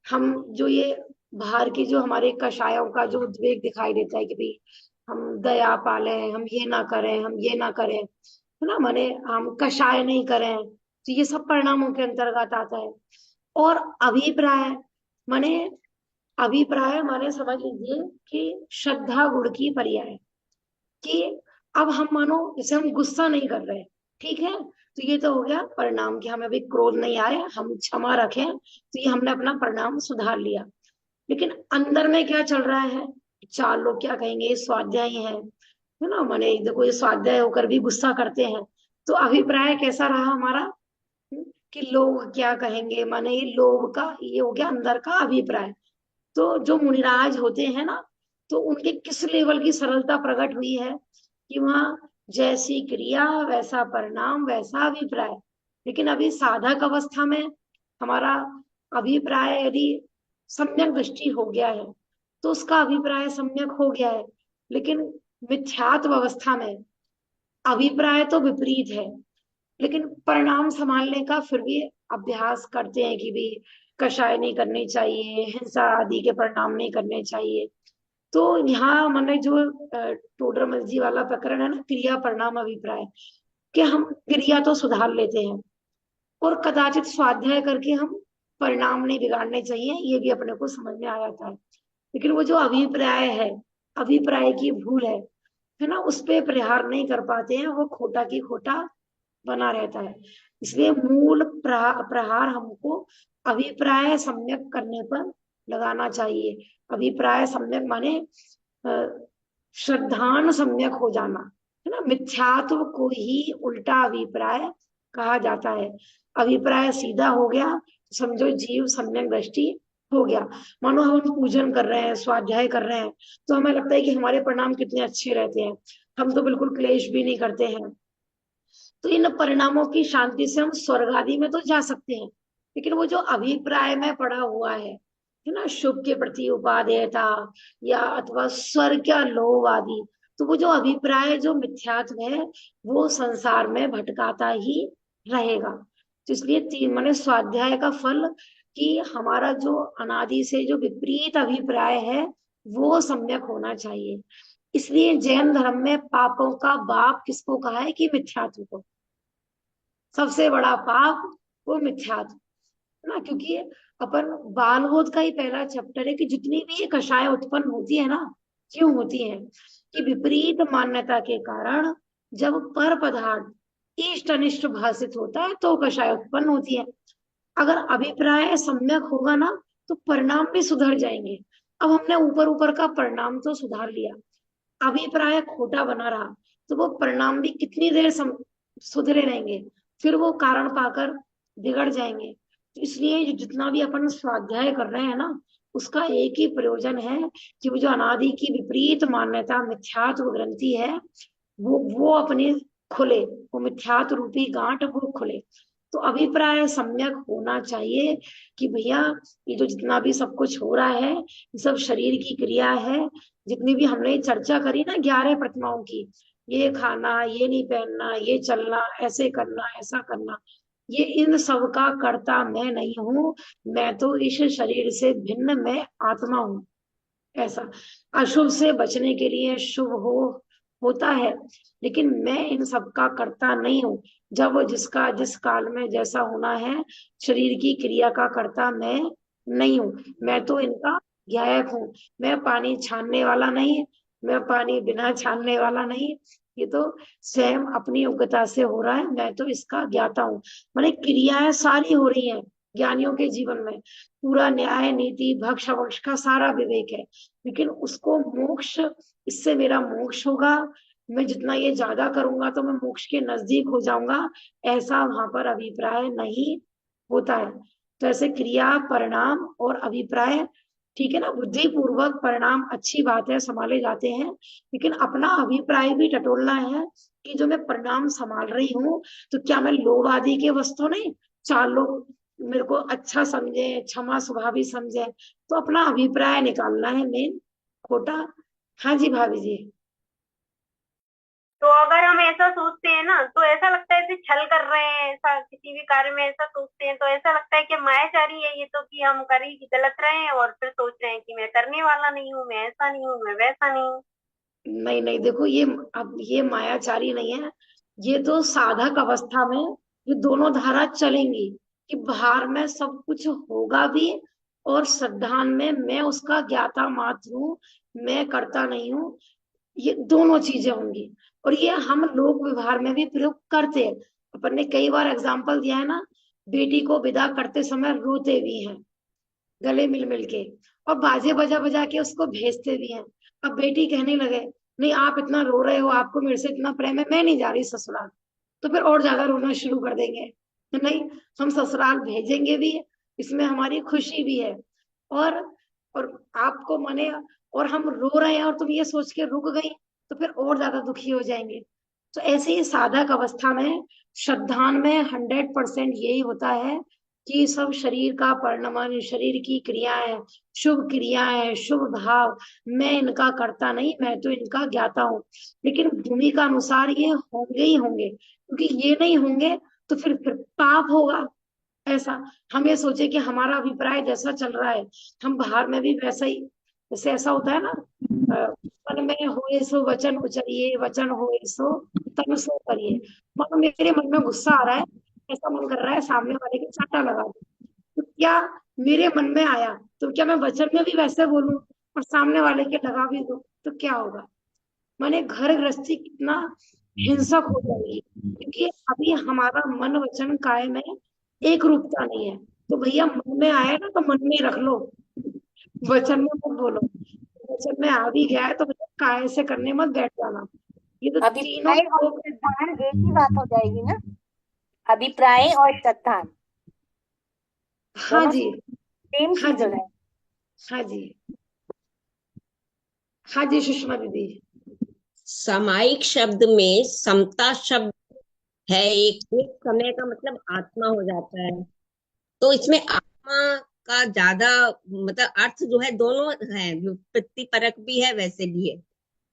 हम जो ये बाहर की जो हमारे कषायों का जो उद्वेग दिखाई देता है कि भाई हम दया पाले, हम ये ना करें, हम ये ना करें, है ना, माने हम कषाय नहीं करें, तो ये सब परिणामों के अंतर्गत आता है। और अभिप्राय माने, अभिप्राय माने समझ लीजिए कि श्रद्धा गुण की पर्याय, कि अब हम मानो जैसे हम गुस्सा नहीं कर रहे, ठीक है, तो ये तो हो गया परिणाम कि हमें अभी क्रोध नहीं आए, हम क्षमा रखें, तो ये हमने अपना परिणाम सुधार लिया। लेकिन अंदर में क्या चल रहा है, चार लोग क्या कहेंगे, ये स्वाध्यायी है ना, माने देखो ये स्वाध्याय होकर भी गुस्सा करते हैं, तो अभिप्राय कैसा रहा हमारा कि लोग क्या कहेंगे, माने ये लोग का ये हो गया अंदर का अभिप्राय। तो जो मुनिराज होते हैं ना, तो उनके किस लेवल की सरलता प्रकट हुई है कि वहां जैसी क्रिया वैसा परिणाम वैसा अभिप्राय। लेकिन अभी साधक अवस्था में हमारा अभिप्राय यदि सम्यक दृष्टि हो गया है तो उसका अभिप्राय सम्यक हो गया है, लेकिन मिथ्यात्व अवस्था में अभिप्राय तो विपरीत है, लेकिन परिणाम संभालने का फिर भी अभ्यास करते हैं कि भी कषाय नहीं करनी चाहिए, हिंसा आदि के परिणाम नहीं करने चाहिए। तो यहाँ मैंने जो टोडरमल जी वाला प्रकरण है ना, क्रिया परिणाम अभिप्राय, कि हम क्रिया तो सुधार लेते हैं और कदाचित स्वाध्याय करके हम परिणाम नहीं बिगाड़ने चाहिए, ये भी अपने को समझ में आ जाता है। लेकिन वो जो अभिप्राय है, अभिप्राय की भूल है ना, उस पे प्रहार नहीं कर पाते हैं, वो खोटा की खोटा बना रहता है। इसलिए मूल प्रहार हमको अभिप्राय सम्यक करने पर लगाना चाहिए। अभिप्राय सम्यक माने श्रद्धान सम्यक हो जाना, है ना, मिथ्यात्व को ही उल्टा अभिप्राय कहा जाता है। अभिप्राय सीधा हो गया, समझो जीव सम्यक दृष्टि हो गया। मानो हम पूजन कर रहे हैं, स्वाध्याय कर रहे हैं, तो हमें लगता है कि हमारे परिणाम कितने अच्छे रहते हैं, हम तो बिल्कुल क्लेश भी नहीं करते हैं। तो इन परिणामों की शांति से हम स्वर्ग आदि में तो जा सकते हैं, लेकिन वो जो अभिप्राय में पड़ा हुआ है ना, शुभ के प्रति उपादेयता या अथवा स्वर्ग का लोभ आदि, तो वो जो अभिप्राय जो मिथ्यात्व है वो संसार में भटकाता ही रहेगा। तो इसलिए तीन माने स्वाध्याय का फल कि हमारा जो अनादि से जो विपरीत अभिप्राय है वो सम्यक होना चाहिए। इसलिए जैन धर्म में पापों का बाप किसको कहा है कि मिथ्यात्व को, सबसे बड़ा पाप वो मिथ्यात्व ना, क्योंकि अपन बालबोध का ही पहला चैप्टर है कि जितनी भी ये कषाय उत्पन्न होती है ना, क्यों होती है कि विपरीत मान्यता के कारण जब पर पदार्थ इष्ट अनिष्ट भाषित होता है तो कषाय उत्पन्न होती है। अगर अभिप्राय सम्यक होगा ना तो परिणाम भी सुधर जाएंगे। अब हमने ऊपर ऊपर का परिणाम तो सुधार लिया, अभिप्राय खोटा बना रहा तो वो परिणाम भी कितनी देर सुधरे रहेंगे, फिर वो कारण पाकर बिगड़ जाएंगे। तो इसलिए जितना भी अपन स्वाध्याय कर रहे हैं ना, उसका एक ही प्रयोजन है कि वो जो अनादि की विपरीत मान्यता मिथ्यात्व ग्रंथि है वो अपनी खुले, वो मिथ्यात्व रूपी गांठ वो खुले। तो अभिप्राय सम्यक होना चाहिए कि भैया ये जो जितना भी सब कुछ हो रहा है ये सब शरीर की क्रिया है। जितनी भी हमने चर्चा करी ना 11 प्रतिमाओं की, ये खाना, ये नहीं पहनना, ये चलना, ऐसे करना, ऐसा करना, ये इन सब का कर्ता मैं नहीं हूँ, मैं तो इस शरीर से भिन्न मैं आत्मा हूँ। ऐसा अशुभ से बचने के लिए शुभ होता है, लेकिन मैं इन सब का कर्ता नहीं हूँ। जब जिसका जिस काल में जैसा होना है, शरीर की क्रिया का कर्ता मैं नहीं हूँ, मैं तो इनका ज्ञायक हूँ। मैं पानी छानने वाला नहीं, मैं पानी बिना छानने वाला नहीं, ये तो स्वयं अपनी योग्यता से हो रहा है, मैं तो इसका ज्ञाता हूँ। माने क्रियाएं सारी हो रही हैं ज्ञानियों के जीवन में, पूरा न्याय नीति भक्ष अभक्ष का सारा विवेक है, लेकिन उसको मोक्ष, इससे मेरा मोक्ष होगा, मैं जितना ये ज्यादा करूंगा तो मैं मोक्ष के नजदीक हो जाऊंगा, ऐसा वहां पर अभिप्राय नहीं होता है। तो ऐसे क्रिया परिणाम और अभिप्राय, ठीक है ना, बुद्धि पूर्वक परिणाम अच्छी बात है, संभाले जाते हैं, लेकिन अपना अभिप्राय भी टटोलना है कि जो मैं परिणाम संभाल रही हूँ तो क्या मैं लोभ आदि के वस्तु नहीं, चार लोग मेरे को अच्छा समझे, क्षमा स्वभावी समझे, तो अपना अभिप्राय निकालना है मेन खोटा। हाँ जी भाभी जी। तो अगर हम ऐसा सोचते हैं ना तो ऐसा लगता है जैसे छल कर रहे हैं, ऐसा किसी भी कार्य में ऐसा सोचते हैं तो ऐसा लगता है कि मायाचारी है ये, तो कि हम कर ही गलत रहे हैं और फिर सोच रहे हैं कि मैं करने वाला नहीं हूँ, मैं ऐसा नहीं हूँ, मैं वैसा नहीं हूँ। नहीं नहीं, देखो ये अब ये मायाचारी नहीं है, ये तो साधक अवस्था में ये दोनों धारा चलेंगी कि बाहर में सब कुछ होगा भी और श्रद्धान में मैं उसका ज्ञाता मात्र हूँ, मैं करता नहीं हूँ, ये दोनों चीजें होंगी। और ये हम लोक व्यवहार में भी प्रयोग करते हैं। अपन ने कई बार एग्जाम्पल दिया है ना, बेटी को विदा करते समय रोते भी हैं गले मिल मिल के, और बाजे बजा बजा के उसको भेजते भी हैं। अब बेटी कहने लगे नहीं आप इतना रो रहे हो, आपको मेरे से इतना प्रेम है, मैं नहीं जा रही ससुराल, तो फिर और ज्यादा रोना शुरू कर देंगे। नहीं, हम ससुराल भेजेंगे भी, इसमें हमारी खुशी भी है। और और आपको माने, और हम रो रहे हैं और तुम ये सोच के रुक गई तो फिर और ज्यादा दुखी हो जाएंगे। तो ऐसे ही साधक अवस्था में श्रद्धान में 100% यही होता है कि सब शरीर का परिणमन, शरीर की क्रियाएं, शुभ क्रियाएं, शुभ भाव, मैं इनका करता नहीं, मैं तो इनका ज्ञाता हूँ। लेकिन भूमि का अनुसार ये होंगे ही होंगे, क्योंकि ये नहीं होंगे तो फिर पाप होगा। ऐसा हम ये सोचे कि हमारा अभिप्राय जैसा चल रहा है हम बाहर में भी वैसा ही, जैसे ऐसा होता है ना, मन में होए सो वचन उचरिए, वचन होए सो तन सो करिए। मानो मेरे मन में गुस्सा आ रहा है, ऐसा मन कर रहा है सामने वाले के चाटा लगा दूं, तो क्या मेरे मन में आया तो क्या मैं वचन में भी वैसे बोलूं और सामने वाले के लगा भी दूं, तो क्या होगा? माने घर गृहस्थी कितना हिंसक हो जाएगी, क्योंकि अभी हमारा मन वचन काय में एक रूपता नहीं है। तो भैया मन में आया ना तो मन में ही रख लो, वचन में मत बोलो। वचन में आ भी गया है तो भैया काय से करने मत बैठ जाना। ये तो तीनों अभिप्राय और लोग, श्रद्धान एक ही बात हो जाएगी ना? अभिप्राय और श्रद्धान हाँ दोनों जी, सेम हाँ चीज जी, हो जाएगी। हाँ जी, हाँ जी सुषमा दीदी। सामायिक शब्द में समता शब्द है, एक समय का मतलब आत्मा हो जाता है। तो इसमें आत्मा का ज्यादा मतलब अर्थ जो है दोनों है, व्युत्पत्ति परक भी है वैसे भी है।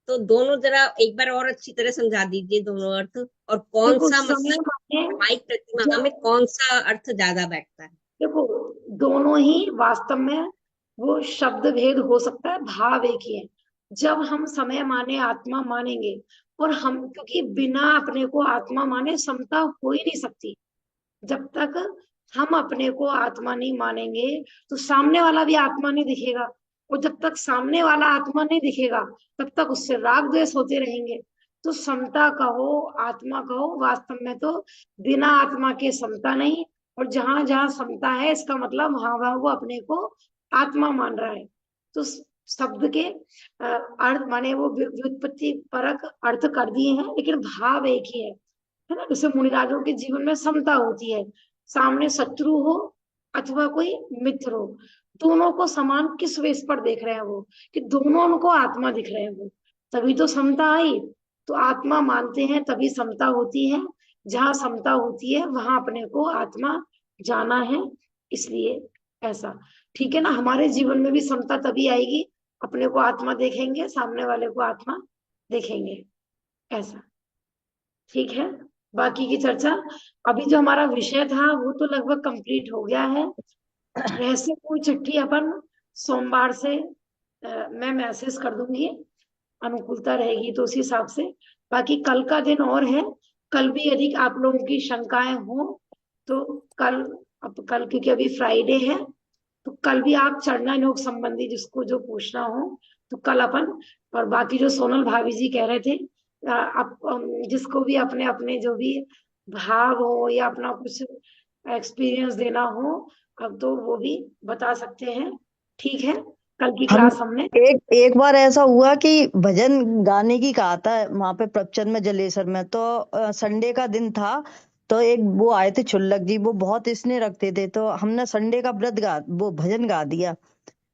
तो दोनों जरा एक बार और अच्छी तरह समझा दीजिए दोनों अर्थ, और कौन देखो सा समय मतलब माने, सामायिक प्रतिमा जब में कौन सा अर्थ ज्यादा बैठता है? देखो दोनों ही वास्तव में वो शब्द भेद हो सकता है, भाव एक ही है। जब हम समय माने आत्मा मानेंगे, और हम क्योंकि बिना अपने को आत्मा माने समता हो ही नहीं सकती। जब तक हम अपने को आत्मा नहीं मानेंगे तो सामने वाला भी आत्मा नहीं दिखेगा, और जब तक सामने वाला आत्मा नहीं दिखेगा तब तक उससे राग द्वेष होते रहेंगे। तो समता कहो आत्मा कहो, वास्तव में तो बिना आत्मा के समता नहीं, और जहां जहां समता है इसका मतलब वहां वहां वो अपने को आत्मा मान रहा है। तो शब्द के अर्थ माने वो व्युत्पत्ति परक अर्थ कर दिए हैं, लेकिन भाव एक ही है ना। जैसे मुनिराजों के जीवन में समता होती है, सामने शत्रु हो अथवा कोई मित्र हो, दोनों को समान किस वेश पर देख रहे हैं वो, कि दोनों उनको आत्मा दिख रहे हैं वो, तभी तो समता आई। तो आत्मा मानते हैं तभी समता होती है, जहां समता होती है वहां अपने को आत्मा जाना है। इसलिए ऐसा ठीक है ना, हमारे जीवन में भी समता तभी आएगी अपने को आत्मा देखेंगे, सामने वाले को आत्मा देखेंगे। ऐसा ठीक है। बाकी की चर्चा, अभी जो हमारा विषय था वो तो लगभग कंप्लीट हो गया है। रहस्य कोई चिट्ठी अपन सोमवार से मैं मैसेज कर दूंगी, अनुकूलता रहेगी तो उसी हिसाब से। बाकी कल का दिन और है, कल भी यदि आप लोगों की शंकाएं हो तो कल, अब कल क्योंकि अभी फ्राइडे है तो कल भी आप चढ़ना योग संबंधी जिसको जो पूछना हो तो कल अपन, और बाकी जो सोनल भाभी जी कह रहे थे आप जिसको भी अपने अपने जो भी भाव हो या अपना कुछ एक्सपीरियंस देना हो अब तो वो भी बता सकते हैं। ठीक है, कल की हम क्लास हमने एक एक बार ऐसा हुआ कि भजन गाने की कहा था वहां पे प्रवचन में जलेसर में, तो संडे का दिन था। तो एक वो आए थे छुल्लक जी, वो बहुत स्नेह रखते थे, तो हमने संडे का व्रत वो भजन गा दिया।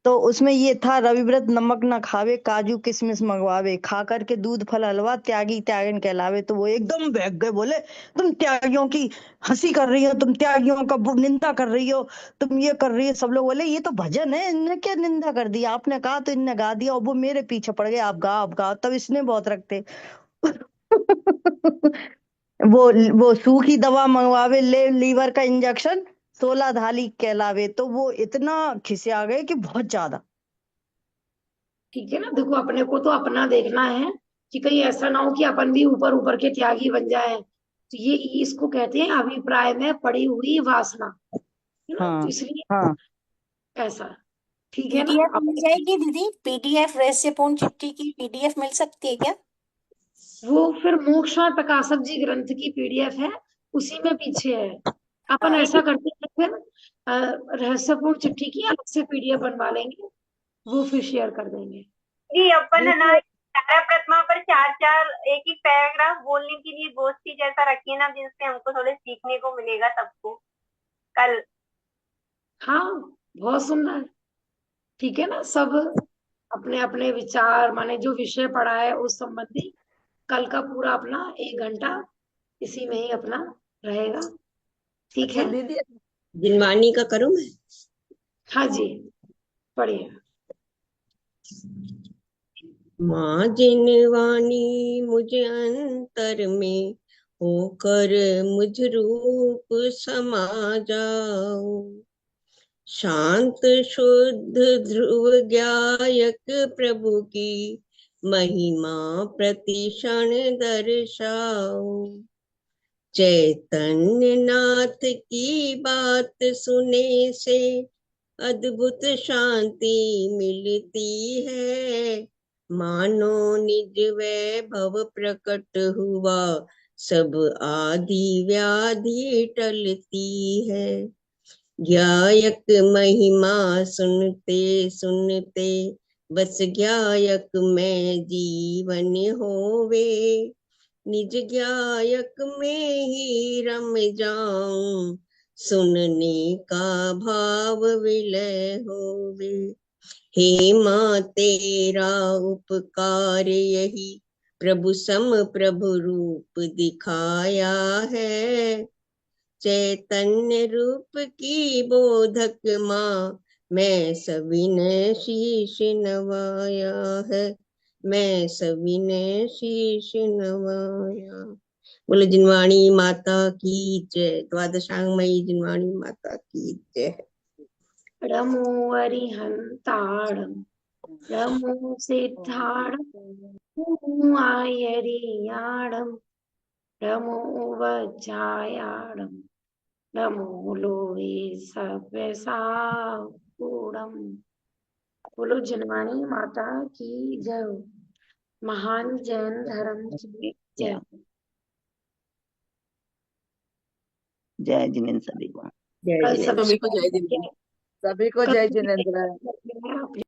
तो उसमें ये था, रविव्रत नमक न खावे, काजू किशमिश मंगवावे, खा करके दूध फल हलवा, त्यागी त्यागन कहलावे। तो वो एकदम बहक गए, बोले तुम त्यागियों की हंसी कर रही हो, तुम त्यागियों का निंदा कर रही हो, तुम ये कर रही हो। सब लोग बोले ये तो भजन है, इनने क्या निंदा कर दी, आपने कहा तो इनने गा दिया। और वो मेरे पीछे पड़ गए, आप गाओ आप गाओ। तब इसने बहुत रखते वो सूखी दवा मंगवावे ले, लीवर का इंजेक्शन 16 धाली कहलावे, तो वो इतना खिसिया गए कि बहुत ज्यादा। ठीक है ना, देखो अपने को तो अपना देखना है कि कहीं ऐसा ना हो कि अपन भी ऊपर ऊपर के त्यागी बन जाए। तो ये इसको कहते हैं अभिप्राय में पड़ी हुई वासना, है ना। तो हाँ इसलिए हाँ ऐसा ठीक है ना। पीडीएफ मिल जाएगी दीदी? पीडीएफ रहस्यपूर्ण चिट्ठी की पीडीएफ मिल सकती है क्या? वो फिर मोक्ष और प्रकाशक जी ग्रंथ की पीडीएफ है, उसी में पीछे है। अपन हाँ ऐसा करते हैं फिर रहस्यपूर्ण चिट्ठी की अलग से पीडीएफ बनवा लेंगे, वो फिर शेयर कर देंगे। जी अपन है ना ये चारा प्रतिमा पर चार चार एक एक पैराग्राफ बोलने के लिए गोष्ठी जैसा रखिए ना, जिससे हमको थोड़े सीखने को मिलेगा सबको कल। हाँ, बहुत सुंदर। ठीक है ना, सब अपने अपने विचार माने जो विषय पढ़ा है उस संबंधी कल का पूरा अपना 1 घंटा इसी में ही अपना रहेगा। ठीक अच्छा है। दीदी, जिनवाणी का करूं मैं? हाँ जी, पढ़िए। माँ जिनवाणी मुझ अंतर में होकर मुझ रूप समा जाओ, शांत शुद्ध ध्रुव गायक प्रभु की महिमा प्रतिक्षण दर्शाओ। चैतन्य नाथ की बात सुने से अद्भुत शांति मिलती है, मानो निज वैभव प्रकट हुआ, सब आदि व्याधि टलती है। गायक महिमा सुनते सुनते बस गायक में जीवन होवे, निज गायक में ही रम जाऊं, सुनने का भाव विलय होवे। हे माँ तेरा उपकार यही प्रभु सम प्रभु रूप दिखाया है, चैतन्य रूप की बोधक माँ मैं सभी ने शीश नवाया है, मैं सभी ने शीश नवाया। बोले जिनवाणी माता की जय। द्वादशांगमयी जिनवाणी माता की जय। रमो अरिहंताणं रमो सिद्धाणं आयरियाणं रमो वज्रायाणं रमो लोवे सव्यसागुणं। बोलो जिनवाणी माता की जय। महान जैन धर्म की जय। जय जिनेन्द्र सभी को। जय कल जिनेन्द्र। सभी को जय सब्सक्राइब जिनेन्द्र। सभी को कल जय जिनेन्द्र। आप